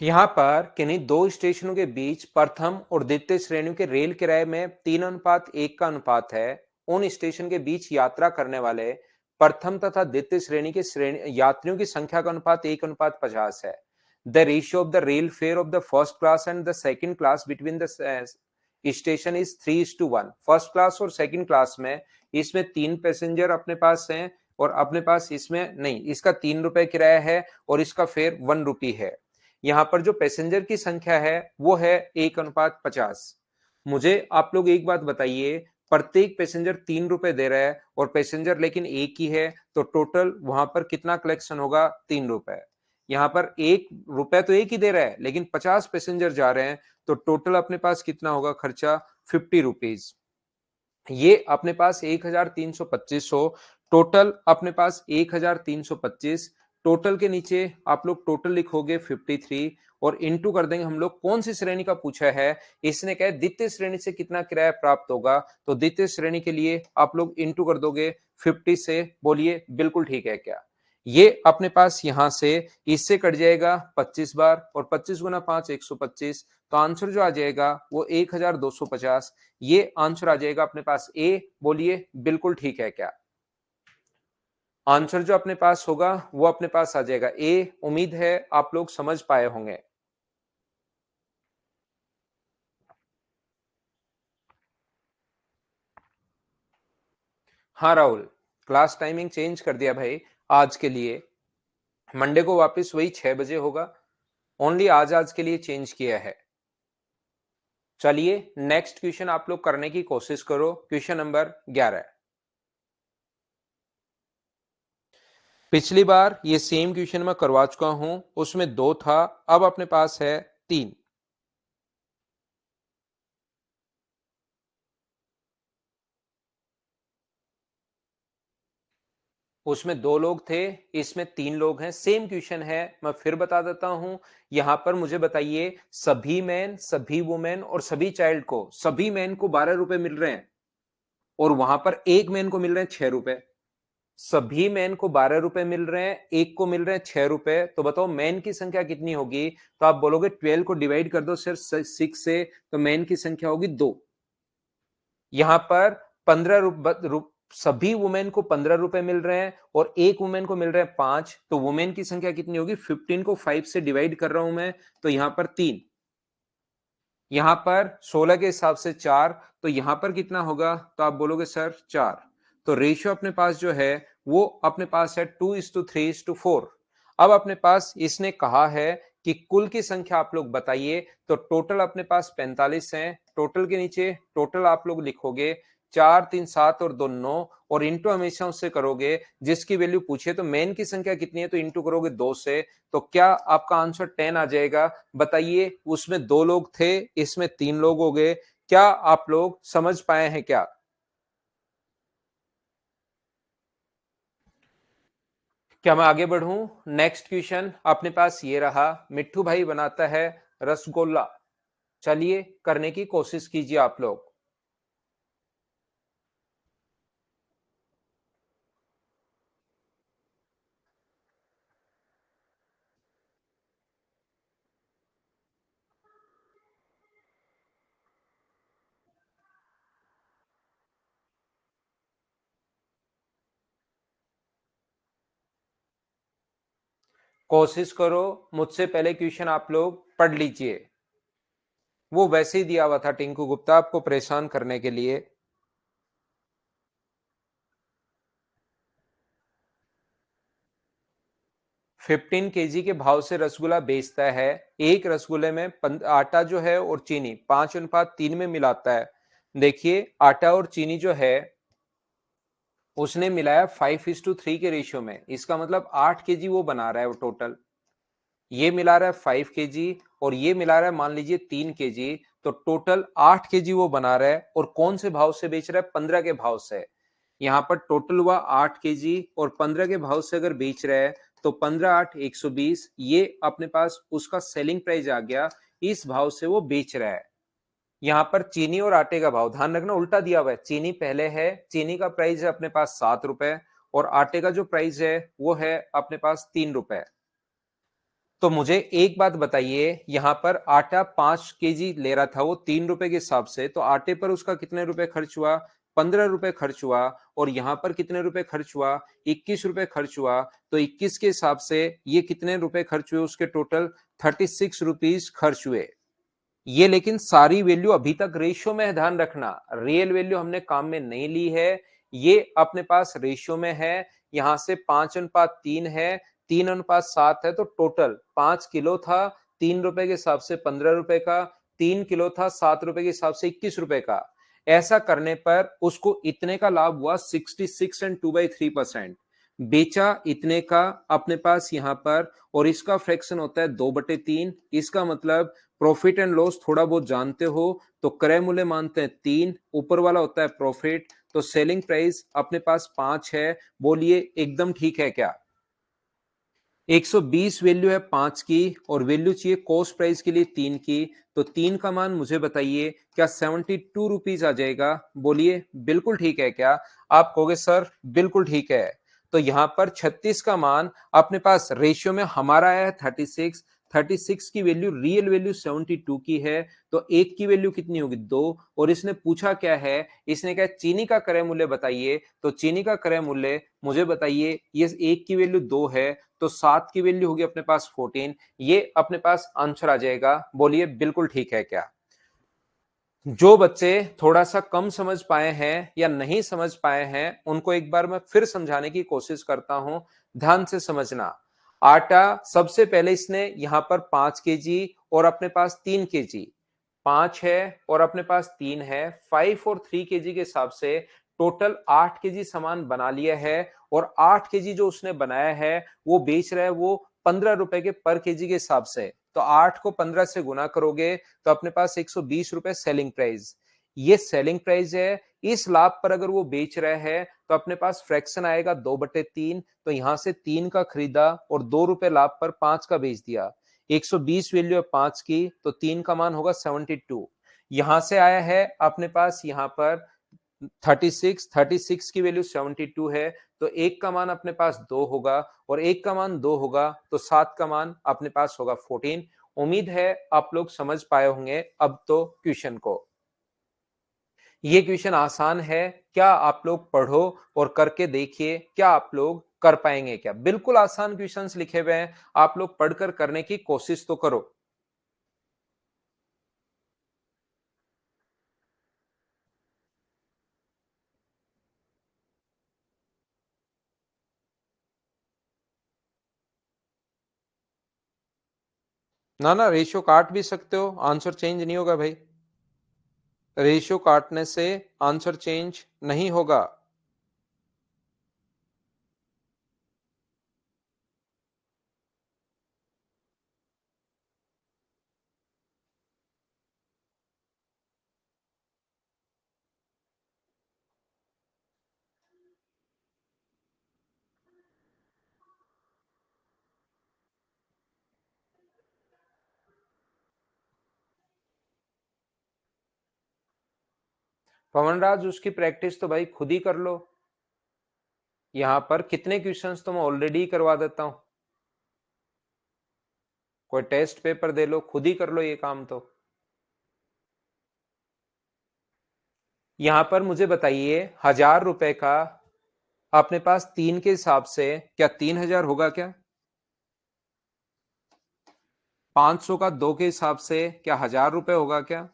यहाँ पर किन्हीं दो स्टेशनों के बीच प्रथम और द्वितीय श्रेणियों के रेल किराए में 3:1 का अनुपात है। उन स्टेशन के बीच यात्रा करने वाले प्रथम तथा द्वितीय श्रेणी के यात्रियों की संख्या का अनुपात 1:50 है। The ratio of the rail fair of the first class and the second class between the station is 3:1। First class और सेकंड क्लास में इसमें 3 पैसेंजर अपने पास हैं और अपने पास इसमें नहीं, इसका 3 रुपए किराया है और इसका फेयर 1 रुपी है। यहाँ पर जो पैसेंजर की संख्या है वो है 1:50। मुझे आप लोग एक बात बताइए, प्रत्येक पैसेंजर 3 रुपए दे रहा है और पैसेंजर लेकिन एक ही है, तो टोटल वहां पर कितना कलेक्शन होगा? 3 रुपए। यहाँ पर 1 रुपए तो एक ही दे रहा है लेकिन 50 पैसेंजर जा रहे हैं, तो टोटल अपने पास कितना होगा खर्चा? 50 रुपीज। ये अपने पास 1325 हो। टोटल अपने पास 1325। टोटल के नीचे आप लोग टोटल लिखोगे 53 और इंटू कर देंगे हम लोग कौन सी श्रेणी का पूछा है। इसने कहा द्वितीय श्रेणी से कितना किराया प्राप्त होगा, तो द्वितीय श्रेणी के लिए आप लोग इंटू कर दोगे 50 से। बोलिए बिल्कुल ठीक है क्या? ये अपने पास यहां से इससे कट जाएगा 25 बार और 25 गुना 5 125, तो आंसर जो आ जाएगा वो 1250। ये आंसर आ जाएगा अपने पास ए। बोलिए बिल्कुल ठीक है क्या? आंसर जो अपने पास होगा वो अपने पास आ जाएगा ए। उम्मीद है आप लोग समझ पाए होंगे। हाँ राहुल, क्लास टाइमिंग चेंज कर दिया भाई। आज के लिए मंडे को वापस वही 6 बजे होगा। ओनली आज आज के लिए चेंज किया है। चलिए नेक्स्ट क्वेश्चन आप लोग करने की कोशिश करो। Question number 11। पिछली बार ये सेम क्वेश्चन मैं करवा चुका हूं, उसमें 2 था, अब अपने पास है 3। उसमें 2 लोग थे, इसमें 3 लोग हैं। सेम क्वेश्चन है, मैं फिर बता देता हूं। यहां पर मुझे बताइए, सभी मैन, सभी वुमेन और सभी चाइल्ड को, सभी मैन को 12 रुपए मिल रहे हैं और वहां पर एक मैन को मिल रहे हैं 6 रुपए। सभी मैन को 12 रुपए मिल रहे हैं, एक को मिल रहे हैं 6 रुपए। तो बताओ मैन की संख्या कितनी होगी? तो आप बोलोगे 12 को डिवाइड कर दो सिर्फ 6 से, तो मैन की संख्या होगी 2। यहां पर 15 सभी वुमेन को 15 रुपए मिल रहे हैं और एक वुमेन को मिल रहे हैं 5, तो वुमेन की संख्या कितनी होगी? 15 को 5 से डिवाइड कर रहा हूं मैं, तो यहां पर 3। यहां पर 16 के हिसाब से 4, तो यहां पर कितना होगा? तो आप बोलोगे सर 4। तो रेशियो अपने पास जो है वो अपने पास है 2:3:4। अब अपने पास इसने कहा है कि कुल की संख्या आप लोग बताइए, तो टोटल अपने पास 45 है। टोटल के नीचे टोटल आप लोग लिखोगे 4 3 7 और 2 9 और इंटू हमेशा उससे करोगे जिसकी वैल्यू पूछे। तो मेन की संख्या कितनी है? तो इंटू करोगे 2 से, तो क्या आपका आंसर 10 आ जाएगा? बताइए, उसमें 2 लोग थे, इसमें 3 लोग हो गए। क्या आप लोग समझ पाए हैं क्या? क्या मैं आगे बढ़ूं? नेक्स्ट क्वेश्चन अपने पास ये रहा। मिट्टू भाई बनाता है रसगुल्ला। चलिए करने की कोशिश कीजिए आप लोग। कोशिश करो, मुझसे पहले क्वेश्चन आप लोग पढ़ लीजिए। वो वैसे ही दिया हुआ था टिंकू गुप्ता आपको परेशान करने के लिए। 15 केजी के भाव से रसगुल्ला बेचता है। एक रसगुल्ले में आटा जो है और चीनी 5:3 में मिलाता है। देखिए आटा और चीनी जो है उसने मिलाया 5:3 के रेशियो में। इसका मतलब 8 केजी वो बना रहा है वो टोटल। ये मिला रहा है 5 केजी और ये मिला रहा है मान लीजिए 3 केजी, तो टोटल 8 केजी वो बना रहा है। और कौन से भाव से बेच रहा है? 15 के भाव से। यहाँ पर टोटल हुआ 8 केजी और 15 के भाव से अगर बेच रहा है तो 15 8 120, ये अपने पास उसका सेलिंग प्राइस आ गया। इस भाव से वो बेच रहा है। यहाँ पर चीनी और आटे का भाव ध्यान रखना उल्टा दिया हुआ है। चीनी पहले है, चीनी का प्राइस है अपने पास 7 रुपए और आटे का जो प्राइस है वो है अपने पास 3 रुपए। तो मुझे एक बात बताइए, यहाँ पर आटा 5 केजी ले रहा था वो 3 रुपए के हिसाब से, तो आटे पर उसका कितने रुपए खर्च हुआ? 15 रुपए खर्च हुआ। और यहाँ पर कितने रुपए खर्च हुआ? 21 रुपए खर्च हुआ। तो 21 के हिसाब से ये कितने रुपए खर्च हुए? उसके टोटल 36 रुपीज खर्च हुए। ये लेकिन सारी वैल्यू अभी तक रेशियो में है, ध्यान रखना, रियल वैल्यू हमने काम में नहीं ली है, ये अपने पास रेशियो में है। यहां से 5:3 है, 3:7 है, तो टोटल 5 किलो था 3 रुपए के हिसाब से 15 रुपए का, 3 किलो था 7 रुपए के हिसाब से 21 रुपए का। ऐसा करने पर उसको इतने का लाभ हुआ 66 एंड 2/3%। बेचा इतने का अपने पास यहां पर, और इसका फ्रैक्शन होता है 2/3। इसका मतलब प्रॉफिट एंड लॉस थोड़ा बहुत जानते हो, तो क्रय मूल्य मानते हैं 3, ऊपर वाला होता है प्रॉफिट। तो सेलिंग प्राइस अपने पास 5 है। बोलिए एकदम ठीक है क्या? 120 वैल्यू है 5 की, और वैल्यू चाहिए कॉस्ट प्राइस के लिए 3 की। तो 3 का मान मुझे बताइए क्या 72 रुपीज आ जाएगा? बोलिए बिल्कुल ठीक है क्या? आप कहोगे सर बिल्कुल ठीक है। तो यहां पर 36 का मान अपने पास रेशियो में हमारा आया है 36। 36 की वैल्यू रियल वैल्यू 72 की है। तो एक की वैल्यू कितनी होगी? 2। और इसने पूछा क्या है? इसने कहा चीनी का क्रय मूल्य बताइए। तो चीनी का क्रय मूल्य मुझे बताइए, ये एक की वैल्यू 2 है, तो 7 की वैल्यू होगी अपने पास 14। ये अपने पास आंसर आ जाएगा। बोलिए बिल्कुल ठीक है क्या? जो बच्चे थोड़ा सा कम समझ पाए हैं या नहीं समझ पाए हैं, उनको एक बार मैं फिर समझाने की कोशिश करता हूं, ध्यान से समझना। आटा सबसे पहले इसने यहां पर 5 केजी और अपने पास 3 केजी, 5 है और अपने पास 3 है, 5 और 3 केजी के हिसाब से टोटल 8 केजी सामान बना लिया है। और 8 केजी जो उसने बनाया है वो बेच रहा है वो 15 रुपए के पर केजी के हिसाब से। तो 8 को 15 से गुना करोगे तो अपने पास 120 रुपए सेलिंग प्राइस, ये सेलिंग प्राइस है। इस लाभ पर अगर वो बेच रहा है तो अपने पास फ्रैक्शन आएगा 2/3। तो यहां से 3 का खरीदा और 2 रुपए लाभ पर 5 का बेच दिया। 120 वैल्यू है 5 की, तो 3 का मान होगा 72। यहां से आया है अपने पास यहां पर 36, 36 की वैल्यू 72 है। तो एक का मान अपने पास 2 होगा, और एक का मान 2 होगा, तो 7 का मान अपने पास होगा 14। उम्मीद है आप लोग समझ पाए होंगे अब तो क्वेश्चन को। ये क्वेश्चन आसान है, क्या आप लोग पढ़ो और करके देखिए, क्या आप लोग कर पाएंगे क्या? बिल्कुल आसान क्वेश्चंस लिखे हुए हैं, आप लोग पढ़कर करने की कोशिश तो करो। ना ना, रेशियो काट भी सकते हो, आंसर चेंज नहीं होगा भाई। रेशियो काटने से आंसर चेंज नहीं होगा। पवनराज उसकी प्रैक्टिस तो भाई खुद ही कर लो। यहाँ पर कितने क्वेश्चंस तो मैं ऑलरेडी करवा देता हूं। कोई टेस्ट पेपर दे लो, खुद ही कर लो ये काम तो। यहाँ पर मुझे बताइए 1000 रुपए का अपने पास 3 के हिसाब से क्या 3000 होगा क्या? 500 का 2 के हिसाब से क्या 1000 रुपए होगा क्या?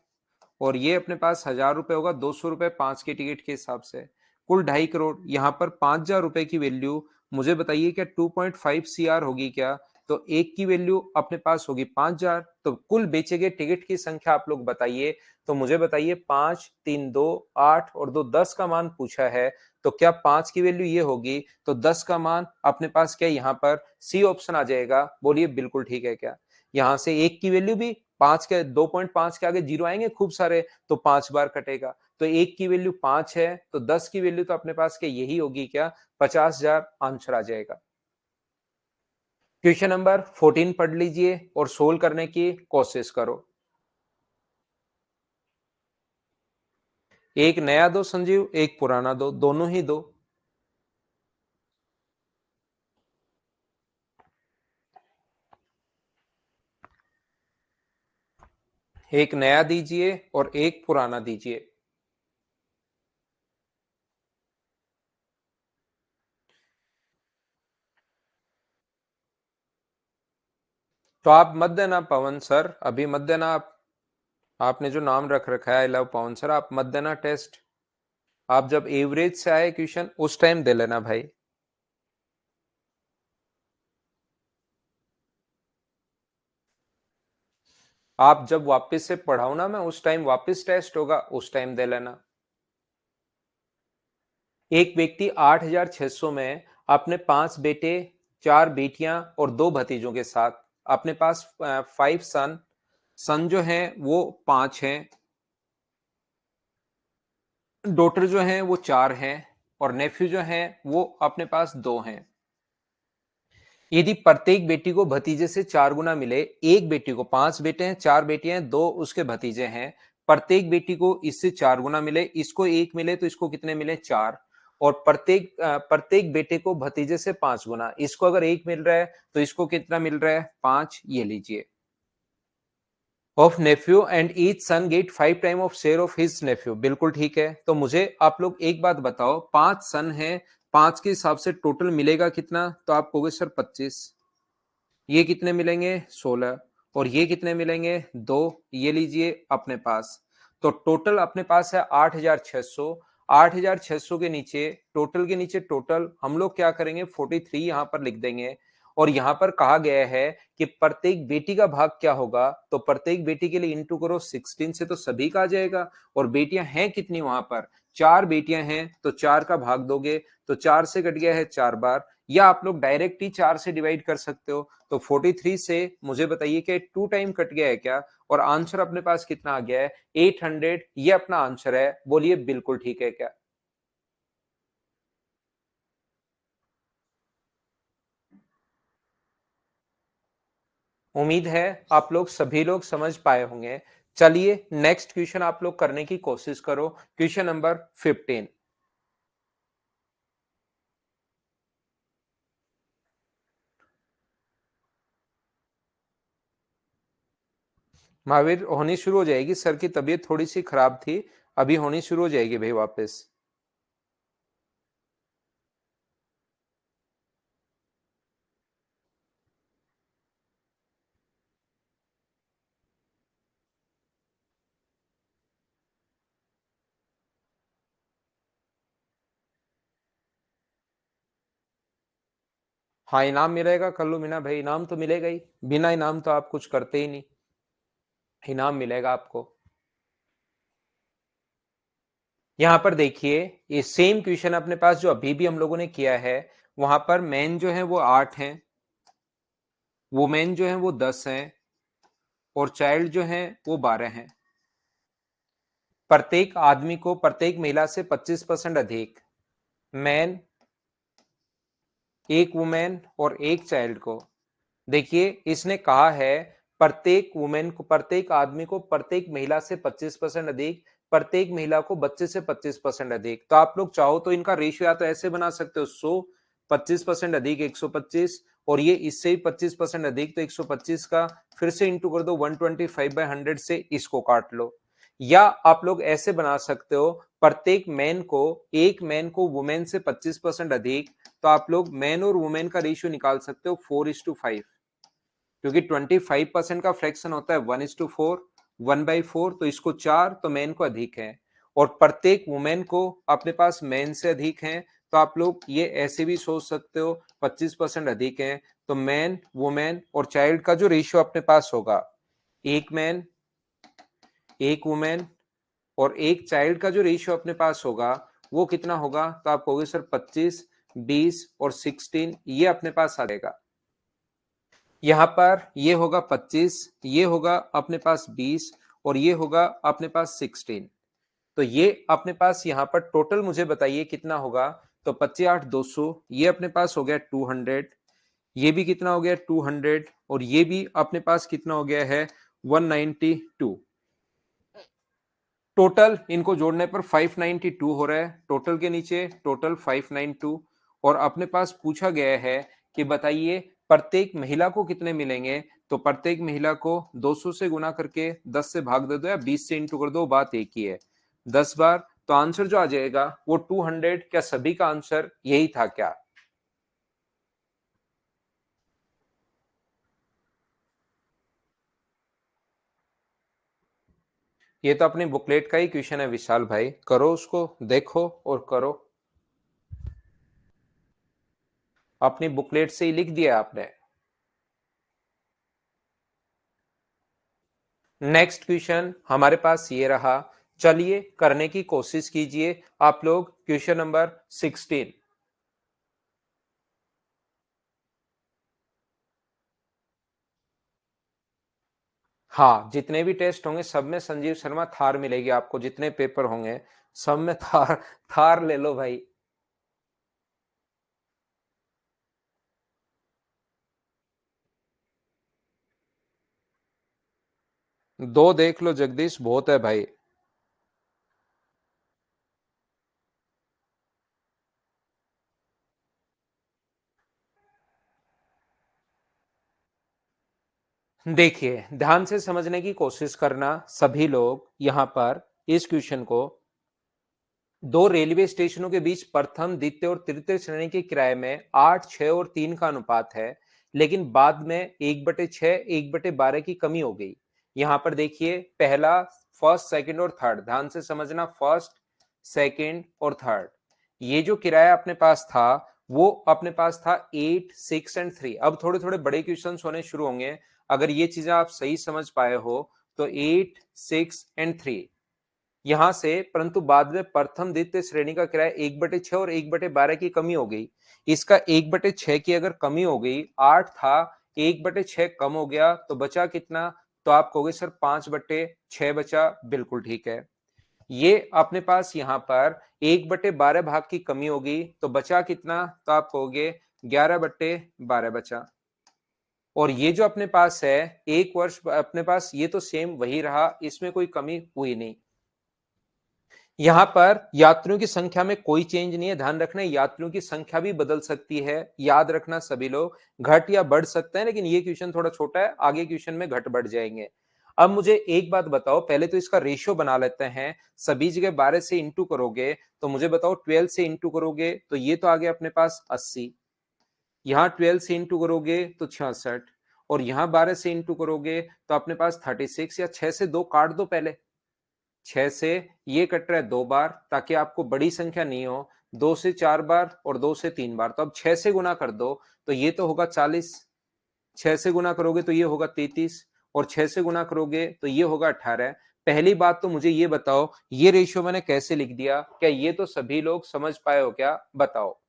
और ये अपने पास 1000 रुपए होगा 200 रुपए 5 के टिकट के हिसाब से, कुल 2.5 करोड़। यहाँ पर 5000 रुपए की वैल्यू मुझे बताइए क्या 2.5 CR होगी क्या? तो एक की वैल्यू अपने पास होगी 5000। तो कुल बेचे गए टिकट की संख्या आप लोग बताइए। तो मुझे बताइए 5, 3, 2, 8 और 2, 10 का मान पूछा है। तो क्या 5 की वैल्यू ये होगी? तो 10 का मान अपने पास क्या यहाँ पर सी ऑप्शन आ जाएगा? बोलिए बिल्कुल ठीक है क्या? यहां से एक की वैल्यू भी 5 के 2.5 के आगे जीरो आएंगे खूब सारे, तो 5 बार कटेगा। तो एक की वैल्यू 5 है, तो 10 की वैल्यू तो अपने पास क्या यही होगी क्या? 50,000 आंसर आ जाएगा। क्वेश्चन नंबर 14 पढ़ लीजिए और सोल्व करने की कोशिश करो। एक नया दो संजीव, एक पुराना दो, दोनों ही दो। एक नया दीजिए और एक पुराना दीजिए। तो आप मत देना पवन सर, अभी मत देना आप। आपने जो नाम रख रखा है आई लव पवन सर, आप मत देना टेस्ट। आप जब एवरेज से आए क्वेश्चन उस टाइम दे लेना भाई। आप जब वापस से पढ़ाओ ना मैं, उस टाइम वापस टेस्ट होगा, उस टाइम दे लेना। एक व्यक्ति 8,600 में अपने 5 बेटे, 4 बेटियां और 2 भतीजों के साथ, अपने पास 5 सन, सन जो हैं वो 5 हैं, डॉटर जो हैं वो 4 हैं, और नेफ्यू जो हैं वो अपने पास 2 हैं। यदि प्रत्येक बेटी को भतीजे से 4 गुना मिले, एक बेटी को, 5 बेटे हैं, 4 बेटियां हैं, 2 उसके भतीजे हैं, प्रत्येक बेटी को इससे 4 गुना मिले, इसको 1 मिले तो इसको कितने मिले? 4। और प्रत्येक बेटे को भतीजे से 5 गुना, इसको अगर 1 मिल रहा है तो इसको कितना मिल रहा है? 5। ये लीजिए। Of nephew and each son get 5 time of share of his nephew. बिल्कुल ठीक है। तो मुझे आप लोग एक बात बताओ, 5 सन है, 5 के हिसाब से टोटल मिलेगा कितना? तो आप कहोगे सर 25। ये कितने मिलेंगे? 16। और ये कितने मिलेंगे? 2। ये लीजिए अपने पास। तो टोटल अपने पास है 8,600। 8,600 के नीचे, टोटल के नीचे टोटल हम लोग क्या करेंगे? 43 यहां पर लिख देंगे। और यहां पर कहा गया है कि प्रत्येक बेटी का भाग क्या होगा, तो प्रत्येक बेटी के लिए इंटू करो 16 से, तो सभी का आ जाएगा। और बेटियां हैं कितनी वहां पर? 4 बेटियां हैं, तो 4 का भाग दोगे तो 4 से कट गया है 4 बार, या आप लोग डायरेक्ट ही 4 से डिवाइड कर सकते हो। तो 43 से मुझे बताइए कि 2 टाइम कट गया है क्या? और आंसर अपने पास कितना आ गया है? 800। ये अपना आंसर है। बोलिए बिल्कुल ठीक है क्या? उम्मीद है आप लोग सभी लोग समझ पाए होंगे। चलिए नेक्स्ट क्वेश्चन आप लोग करने की कोशिश करो। Question number 15। महावीर, होनी शुरू हो जाएगी, सर की तबीयत थोड़ी सी खराब थी, अभी होनी शुरू हो जाएगी भाई वापस। हाँ, इनाम मिलेगा कल्लू मीना भाई, इनाम तो मिलेगा ही। बिना इनाम तो आप कुछ करते ही नहीं। इनाम मिलेगा आपको। यहां पर देखिए, ये सेम क्वेश्चन अपने पास जो अभी भी हम लोगों ने किया है, वहां पर मैन जो है वो 8 हैं, वुमेन जो है वो 10 हैं, और चाइल्ड जो है वो 12 हैं। प्रत्येक आदमी को प्रत्येक महिला से 25% अधिक, मैन, एक वुमेन और एक चाइल्ड को। देखिए इसने कहा है प्रत्येक वुमेन को, प्रत्येक आदमी को प्रत्येक महिला से 25% अधिक, प्रत्येक महिला को बच्चे से 25% अधिक। तो आप लोग चाहो तो इनका रेशियो या तो ऐसे बना सकते हो, 100, 25% अधिक 125, और ये इससे ही 25% अधिक तो 125 का फिर से इंटू कर दो 125/100 से, इसको काट लो। या आप लोग ऐसे बना सकते हो, प्रत्येक मैन को, एक मैन को वुमेन से 25% अधिक, तो आप लोग मैन और वुमेन का रेशियो निकाल सकते हो 4:5, क्योंकि 25% का फ्रैक्शन होता है 1:4, 1/4, तो इसको 4, तो मैन को अधिक है। और प्रत्येक वुमेन को अपने पास मैन से अधिक है, तो आप लोग ये ऐसे भी सोच सकते हो 25% अधिक है, तो मैन, वुमेन और चाइल्ड का जो रेशियो अपने पास होगा, एक मैन, एक वुमेन और एक चाइल्ड का जो रेशियो अपने पास होगा वो कितना होगा? तो आप कहोगे सर 25, 20 और 16, ये अपने पास आ जाएगा। यहाँ पर ये होगा 25, ये होगा अपने पास 20, और ये होगा अपने पास 16। तो ये अपने पास यहाँ पर टोटल मुझे बताइए कितना होगा? तो 25 8 200, ये अपने पास हो गया 200, ये भी कितना हो गया 200, और ये भी अपने पास कितना हो गया है 192। टोटल इनको जोड़ने पर 592 हो रहा है, टोटल के नीचे टोटल 592। और अपने पास पूछा गया है कि बताइए प्रत्येक महिला को कितने मिलेंगे? तो प्रत्येक महिला को 200 से गुना करके 10 से भाग दे दो या 20 से इंटू कर दो, बात एक ही है। 10 बार, तो आंसर जो आ जाएगा वो 200। क्या सभी का आंसर यही था क्या? ये तो अपनी बुकलेट का ही क्वेश्चन है विशाल भाई, करो उसको, देखो और करो। अपनी बुकलेट से ही लिख दिया आपने। नेक्स्ट क्वेश्चन हमारे पास ये रहा, चलिए करने की कोशिश कीजिए आप लोग। Question number 16। हाँ, जितने भी टेस्ट होंगे सब में संजीव शर्मा थार मिलेगी आपको, जितने पेपर होंगे सब में थार। थार ले लो भाई। दो देख लो जगदीश, बहुत है भाई। देखिए, ध्यान से समझने की कोशिश करना सभी लोग। यहां पर इस क्वेश्चन को, दो रेलवे स्टेशनों के बीच प्रथम, द्वितीय और तृतीय श्रेणी के किराए में 8, 6 और 3 का अनुपात है, लेकिन बाद में 1/6, 1/12 की कमी हो गई। यहां पर देखिए, पहला, फर्स्ट, सेकंड और थर्ड, ध्यान से समझना, फर्स्ट, सेकंड और थर्ड, ये जो किराया अपने पास था वो अपने पास था 8, 6 एंड 3। अब थोड़े थोड़े बड़े क्वेश्चन होने शुरू होंगे, अगर ये चीजें आप सही समझ पाए हो तो 8, 6 एंड 3 यहां से, परंतु बाद में प्रथम द्वितीय श्रेणी का किराया 1/6 और 1/12 की कमी हो गई। इसका 1/6 की अगर कमी हो गई, 8 था, 1/6 कम हो गया, तो बचा कितना? तो आप कहोगे सर 5/6 बचा, बिल्कुल ठीक है। ये अपने पास यहां पर 1/12 भाग की कमी होगी, तो बचा कितना? तो आप कहोगे 11/12 बचा। और ये जो अपने पास है, एक वर्ष अपने पास ये तो सेम वही रहा, इसमें कोई कमी हुई नहीं। यहां पर यात्रियों की संख्या में कोई चेंज नहीं है, ध्यान रखना, यात्रियों की संख्या भी बदल सकती है, याद रखना सभी लोग, घट या बढ़ सकते हैं, लेकिन ये क्वेश्चन थोड़ा छोटा है, आगे क्वेश्चन में घट बढ़ जाएंगे। अब मुझे एक बात बताओ, पहले तो इसका रेशियो बना लेते हैं। सभी जगह 12 से इंटू करोगे तो मुझे बताओ 12 से इंटू करोगे तो ये तो आ गया अपने पास 80, यहां 12 से इंटू करोगे तो 66, और यहां 12 से इंटू करोगे तो अपने पास 36, या 6 से 2 काट दो पहले। 6 से ये कट रहा है 2 बार, ताकि आपको बड़ी संख्या नहीं हो, 2 से 4 बार और 2 से 3 बार, तो अब 6 से गुना कर दो तो ये तो होगा 40, 6 से गुना करोगे तो ये होगा 33, और 6 से गुना करोगे तो ये होगा 18। पहली बात तो मुझे ये बताओ, ये रेशियो मैंने कैसे लिख दिया? क्या ये तो सभी लोग समझ पाए हो क्या? बताओ,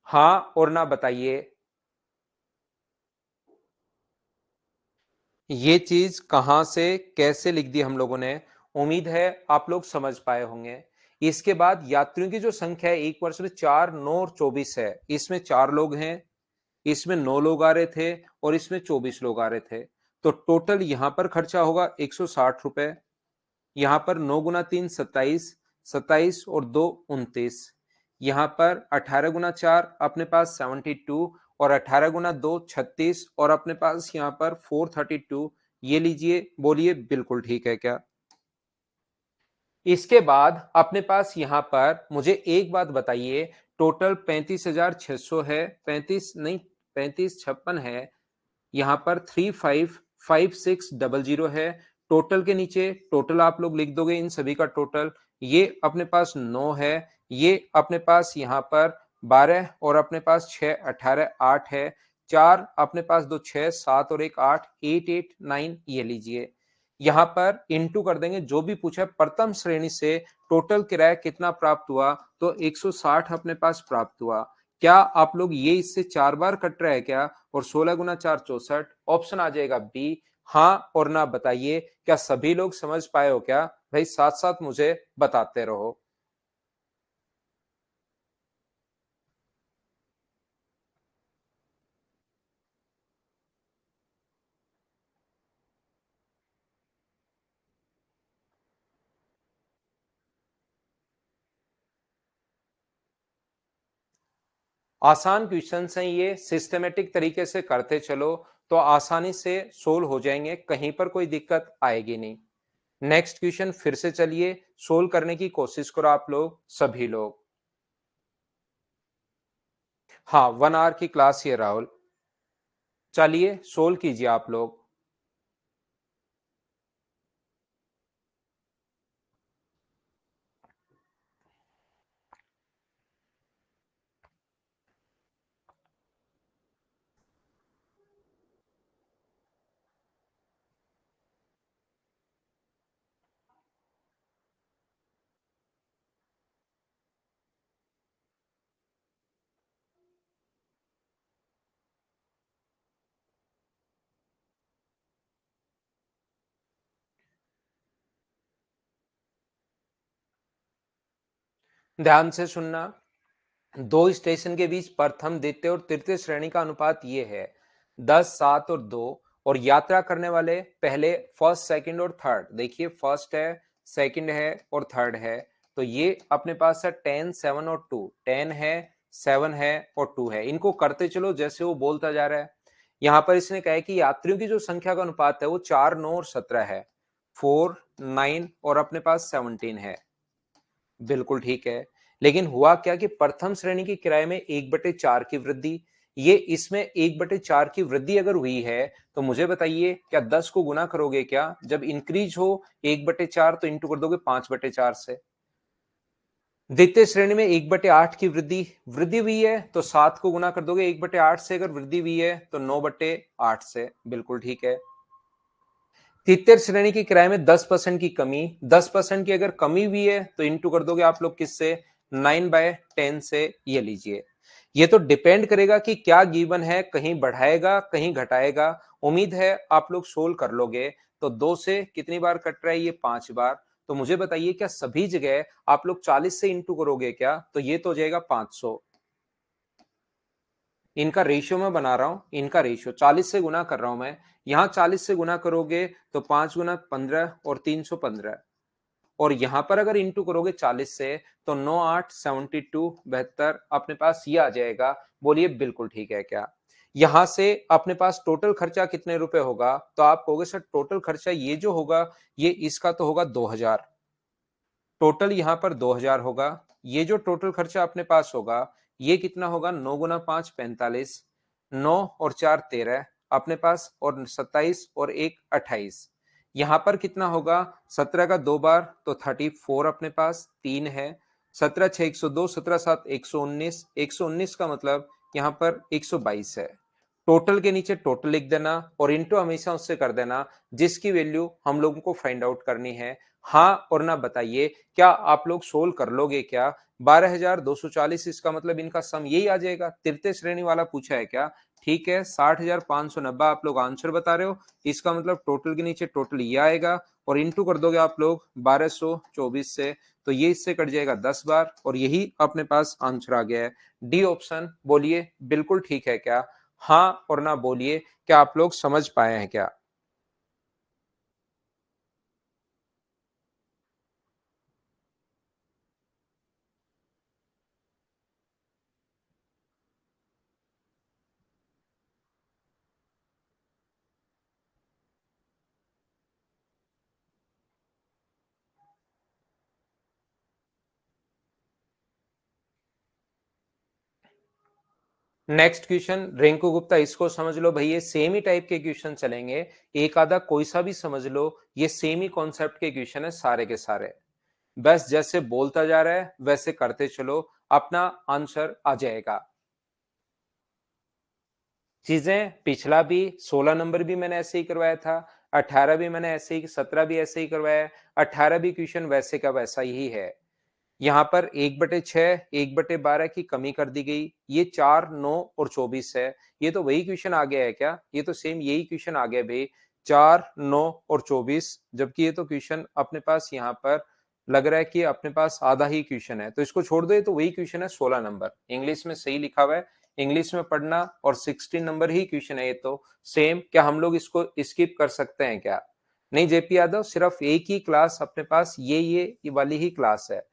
हाँ और ना बताइए। ये चीज कहां से कैसे लिख दी हम लोगों ने, उम्मीद है आप लोग समझ पाए होंगे। इसके बाद यात्रियों की जो संख्या है एक वर्ष में, 4, 9 और 24 है, इसमें 4 लोग हैं, इसमें 9 लोग आ रहे थे, और इसमें 24 लोग आ रहे थे। तो टोटल यहां पर खर्चा होगा 160 रुपए। यहां पर 9 गुना 3 27, 27 और 2 29, यहां पर 18 गुना 4 अपने पास 72, और 18 गुना 2 36, और अपने पास यहां पर 432। ये लीजिए, बोलिए बिल्कुल ठीक है क्या? इसके बाद अपने पास यहां पर मुझे एक बात बताइए, टोटल 35,600 है, 35 नहीं, 3556 है, यहां पर 355600 है। टोटल के नीचे टोटल आप लोग लिख दोगे, इन सभी का टोटल, ये अपने पास 9 है, ये अपने पास यहां पर 12, और अपने पास 6, 18, 8 है, 4 अपने पास, 2 6, 7 और एक 8, 889, ये लीजिए। यहां पर इंटू कर देंगे, जो भी पूछा प्रथम श्रेणी से टोटल किराया कितना प्राप्त हुआ, तो 160 अपने पास प्राप्त हुआ। क्या आप लोग ये इससे 4 बार कट रहा है क्या? और 16 गुना 4 64, ऑप्शन आ जाएगा बी। हाँ और ना बताइए, क्या सभी लोग समझ पाए हो क्या भाई? साथ साथ मुझे बताते रहो। आसान क्वेश्चंस हैं ये, सिस्टमेटिक तरीके से करते चलो तो आसानी से सोल्व हो जाएंगे, कहीं पर कोई दिक्कत आएगी नहीं। नेक्स्ट क्वेश्चन फिर से चलिए सोल्व करने की कोशिश करो आप लोग सभी लोग। हाँ, 1 आवर की क्लास ये राहुल, चलिए सोल्व कीजिए आप लोग। ध्यान से सुनना, दो स्टेशन के बीच प्रथम द्वितीय और तृतीय श्रेणी का अनुपात ये है 10, 7 और 2। और यात्रा करने वाले पहले फर्स्ट, सेकंड और थर्ड, देखिए फर्स्ट है, सेकंड है और थर्ड है, तो ये अपने पास है 10, 7 और 2। 10 है, 7 है और 2 है। इनको करते चलो जैसे वो बोलता जा रहा है। यहां पर इसने कहा है कि यात्रियों की जो संख्या का अनुपात है वो 4, 9 और 17 है। 4, 9 और अपने पास 17 है। बिल्कुल ठीक है। लेकिन हुआ क्या कि प्रथम श्रेणी के किराए में 1/4 की वृद्धि, ये इसमें 1/4 की वृद्धि अगर हुई है तो मुझे बताइए क्या 10 को गुना करोगे क्या? जब इंक्रीज हो 1/4 तो इंटू कर दोगे 5/4 से। द्वितीय श्रेणी में 1/8 की वृद्धि वृद्धि हुई है तो 7 को गुना कर दोगे 1/8 से। अगर वृद्धि हुई है तो 9/8 से। बिल्कुल ठीक है। तृतीय श्रेणी की किराए में 10% की कमी, 10% की अगर कमी हुई है तो इंटू कर दोगे आप लोग किससे? 9/10 से। ये लीजिए, ये तो डिपेंड करेगा कि क्या गिवन है, कहीं बढ़ाएगा कहीं घटाएगा। उम्मीद है आप लोग सोल्व कर लोगे। तो 2 से कितनी बार कट रहा है? ये 5 बार। तो मुझे बताइए क्या सभी जगह आप लोग 40 से इंटू करोगे क्या? तो ये तो हो जाएगा 500। इनका रेशियो मैं बना रहा हूं, इनका रेशियो 40 से गुना कर रहा हूं मैं। यहां 40 से गुना करोगे तो 5 गुना 15 और 315। और यहां पर अगर इंटू करोगे 40 से तो 9, 8, 72, 72 अपने पास ये आ जाएगा। बोलिए बिल्कुल ठीक है क्या? यहां से अपने पास टोटल खर्चा कितने रुपए होगा? तो आप कहोगे सर टोटल खर्चा ये जो होगा ये इसका तो होगा 2000। टोटल यहां पर 2000 होगा। ये जो टोटल खर्चा अपने पास होगा ये कितना होगा? 9 गुना 5 45, 9 और 4 13 अपने पास, और 27 और 1 28। यहां पर कितना होगा? 17 का 2 बार तो 34 अपने पास 3 है। 17 6 102, 17 7 119, 119 का मतलब यहां पर 122 है। टोटल के नीचे टोटल लिख देना और इंटू हमेशा उससे कर देना जिसकी वैल्यू हम लोगों को फाइंड आउट करनी है। हाँ और ना बताइए क्या आप लोग सोल्व कर लोगे क्या? 12,240 इसका मतलब इनका सम यही आ जाएगा। तृतीय श्रेणी वाला पूछा है क्या? ठीक है, 60,590 आप लोग आंसर बता रहे हो। इसका मतलब टोटल के नीचे टोटल ये आएगा और इंटू कर दोगे आप लोग 1224 से, तो ये इससे कट जाएगा 10 बार और यही अपने पास आंसर आ गया है। D option. बोलिए बिल्कुल ठीक है क्या? हाँ और ना बोलिए क्या आप लोग समझ पाए हैं क्या? नेक्स्ट क्वेश्चन रिंकू गुप्ता, इसको समझ लो भाई, ये सेम ही टाइप के क्वेश्चन चलेंगे। एक आधा कोई सा भी समझ लो, ये सेम ही कॉन्सेप्ट के क्वेश्चन है सारे के सारे। बस जैसे बोलता जा रहा है वैसे करते चलो, अपना आंसर आ जाएगा। चीजें पिछला भी 16 नंबर भी मैंने ऐसे ही करवाया था, 18 भी मैंने ऐसे ही, 17 भी ऐसे ही करवाया, 18 भी क्वेश्चन वैसे का वैसा ही है। यहाँ पर 1/6, 1/12 की कमी कर दी गई। ये 4, 9 और 24 है। ये तो वही क्वेश्चन आ गया है क्या? ये तो सेम यही क्वेश्चन आ गया भाई, 4, 9 और 24। जबकि ये तो क्वेश्चन अपने पास यहाँ पर लग रहा है कि अपने पास आधा ही क्वेश्चन है, तो इसको छोड़ दो। ये तो वही क्वेश्चन है 16 नंबर, इंग्लिश में सही लिखा हुआ है। इंग्लिश में पढ़ना, और 16 नंबर ही क्वेश्चन है ये तो सेम। क्या हम लोग इसको स्किप कर सकते हैं क्या? नहीं जेपी यादव, सिर्फ एक ही क्लास अपने पास ये वाली ही क्लास है।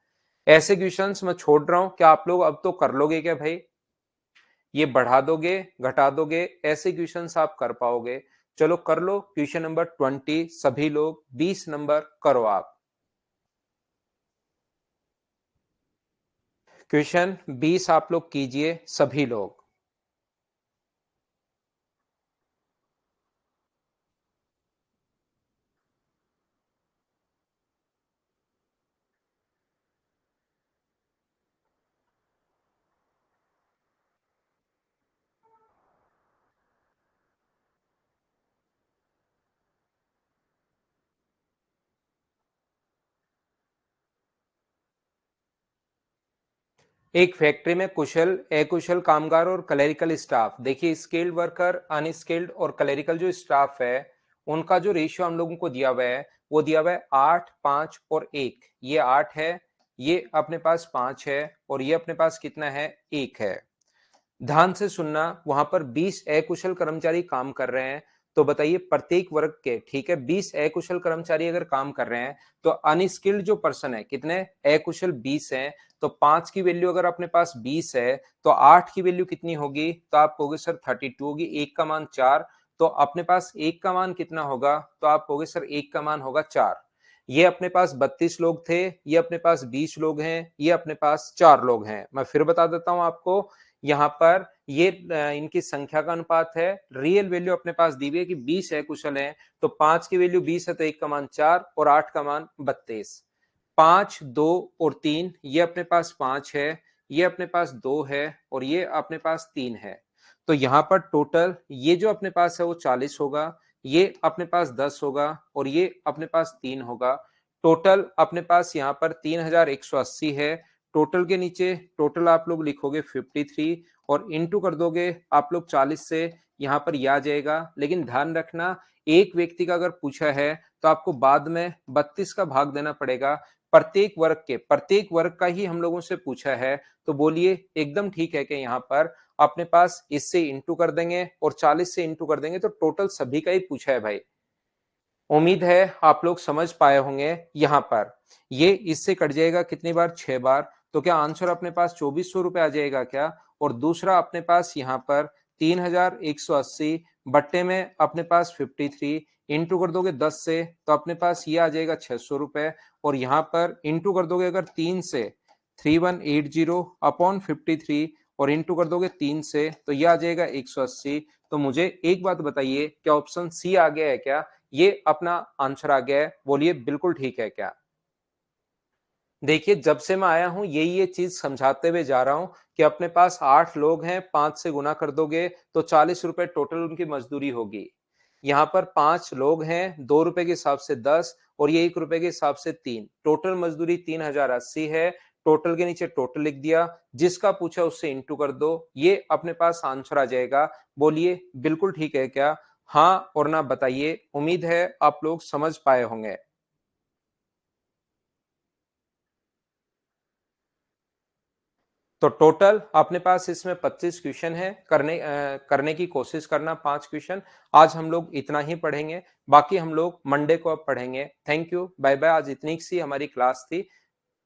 ऐसे क्वेश्चंस मैं छोड़ रहा हूं, क्या आप लोग अब तो कर लोगे क्या भाई? ये बढ़ा दोगे, घटा दोगे, ऐसे क्वेश्चंस आप कर पाओगे। चलो कर लो क्वेश्चन नंबर 20 सभी लोग, 20 नंबर करो आप। क्वेश्चन 20 आप लोग कीजिए सभी लोग। एक फैक्ट्री में कुशल, अकुशल कामगार और क्लेरिकल स्टाफ। देखिए स्किल्ड वर्कर, अनस्किल्ड और क्लेरिकल जो स्टाफ है उनका जो रेशियो हम लोगों को दिया हुआ है वो दिया हुआ है 8, 5 और 1। ये 8 है, ये अपने पास 5 है और ये अपने पास कितना है, 1 है। ध्यान से सुनना, वहां पर 20 अकुशल कर्मचारी काम कर रहे हैं। तो बताइए प्रत्येक वर्ग के, ठीक है, 20 अकुशल कर्मचारी अगर काम कर रहे हैं तो अनस्किल्ड जो पर्सन है कितने, अकुशल 20 हैं। तो 5 की वैल्यू अगर अपने पास 20 है तो 8 की वैल्यू कितनी होगी, तो आप कहोगे सर 32 होगी। 1 का मान 4, तो अपने पास 1 का मान कितना होगा, तो आप कहोगे सर 1 का मान होगा 4। ये अपने पास 32 लोग थे, ये अपने पास 20 लोग हैं, ये अपने पास 4 लोग हैं। मैं फिर बता देता हूं आपको, यहाँ पर ये इनकी संख्या का अनुपात है। रियल वैल्यू अपने पास दी हुई है कि 20 है कुशल है, तो 5 की वैल्यू 20 है तो 1 का मान 4 और 8 का मान 32। 5, 2 और 3, ये अपने पास 5 है, ये अपने पास 2 है और ये अपने पास 3 है। तो यहाँ पर टोटल ये जो अपने पास है वो 40 होगा, ये अपने पास 10 होगा और ये अपने पास 3 होगा। टोटल अपने पास यहाँ पर 3180 है। टोटल के नीचे टोटल आप लोग लिखोगे 53 और इंटू कर दोगे आप लोग 40 से, यहाँ पर यह आ जाएगा। लेकिन ध्यान रखना, एक व्यक्ति का अगर पूछा है तो आपको बाद में 32 का भाग देना पड़ेगा। प्रत्येक वर्ग का ही हम लोगों से पूछा है, तो बोलिए एकदम ठीक है कि यहाँ पर अपने पास इससे इंटू कर देंगे और 40 से इंटू कर देंगे तो टोटल सभी का ही पूछा है भाई। उम्मीद है आप लोग समझ पाए होंगे। यहाँ पर ये इससे कट जाएगा कितनी बार, 6 बार। तो क्या आंसर अपने पास 2400 रुपए आ जाएगा क्या। और दूसरा अपने पास यहाँ पर 3180 बट्टे में अपने पास 53 इंटू कर दोगे 10 से तो अपने पास ये आ जाएगा 600 रुपए। और यहाँ पर इंटू कर दोगे अगर 3 से 3180 अपॉन 53 और इंटू कर दोगे 3 से तो ये आ जाएगा 180। तो मुझे एक बात बताइए, क्या ऑप्शन सी आ गया है क्या, ये अपना आंसर आ गया है, बोलिए बिल्कुल ठीक है क्या। देखिए जब से मैं आया हूं यही ये चीज समझाते हुए जा रहा हूं कि अपने पास 8 लोग हैं, 5 से गुना कर दोगे तो 40 रुपए टोटल उनकी मजदूरी होगी। यहाँ पर 5 लोग हैं, 2 रुपए के हिसाब से 10 और ये 1 रुपए के हिसाब से 3, टोटल मजदूरी 3080 है। टोटल के नीचे टोटल लिख दिया, जिसका पूछा उससे इंटू कर दो, ये अपने पास आंसर आ जाएगा। बोलिए बिल्कुल ठीक है क्या, हाँ और ना बताइए। उम्मीद है आप लोग समझ पाए होंगे। तो टोटल अपने पास इसमें 25 क्वेश्चन है, करने की कोशिश करना 5 क्वेश्चन। आज हम लोग इतना ही पढ़ेंगे, बाकी हम लोग मंडे को अब पढ़ेंगे। Thank you, bye bye. आज इतनी सी हमारी क्लास थी,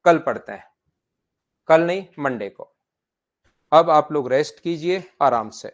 कल पढ़ते हैं, कल नहीं मंडे को। अब आप लोग रेस्ट कीजिए आराम से।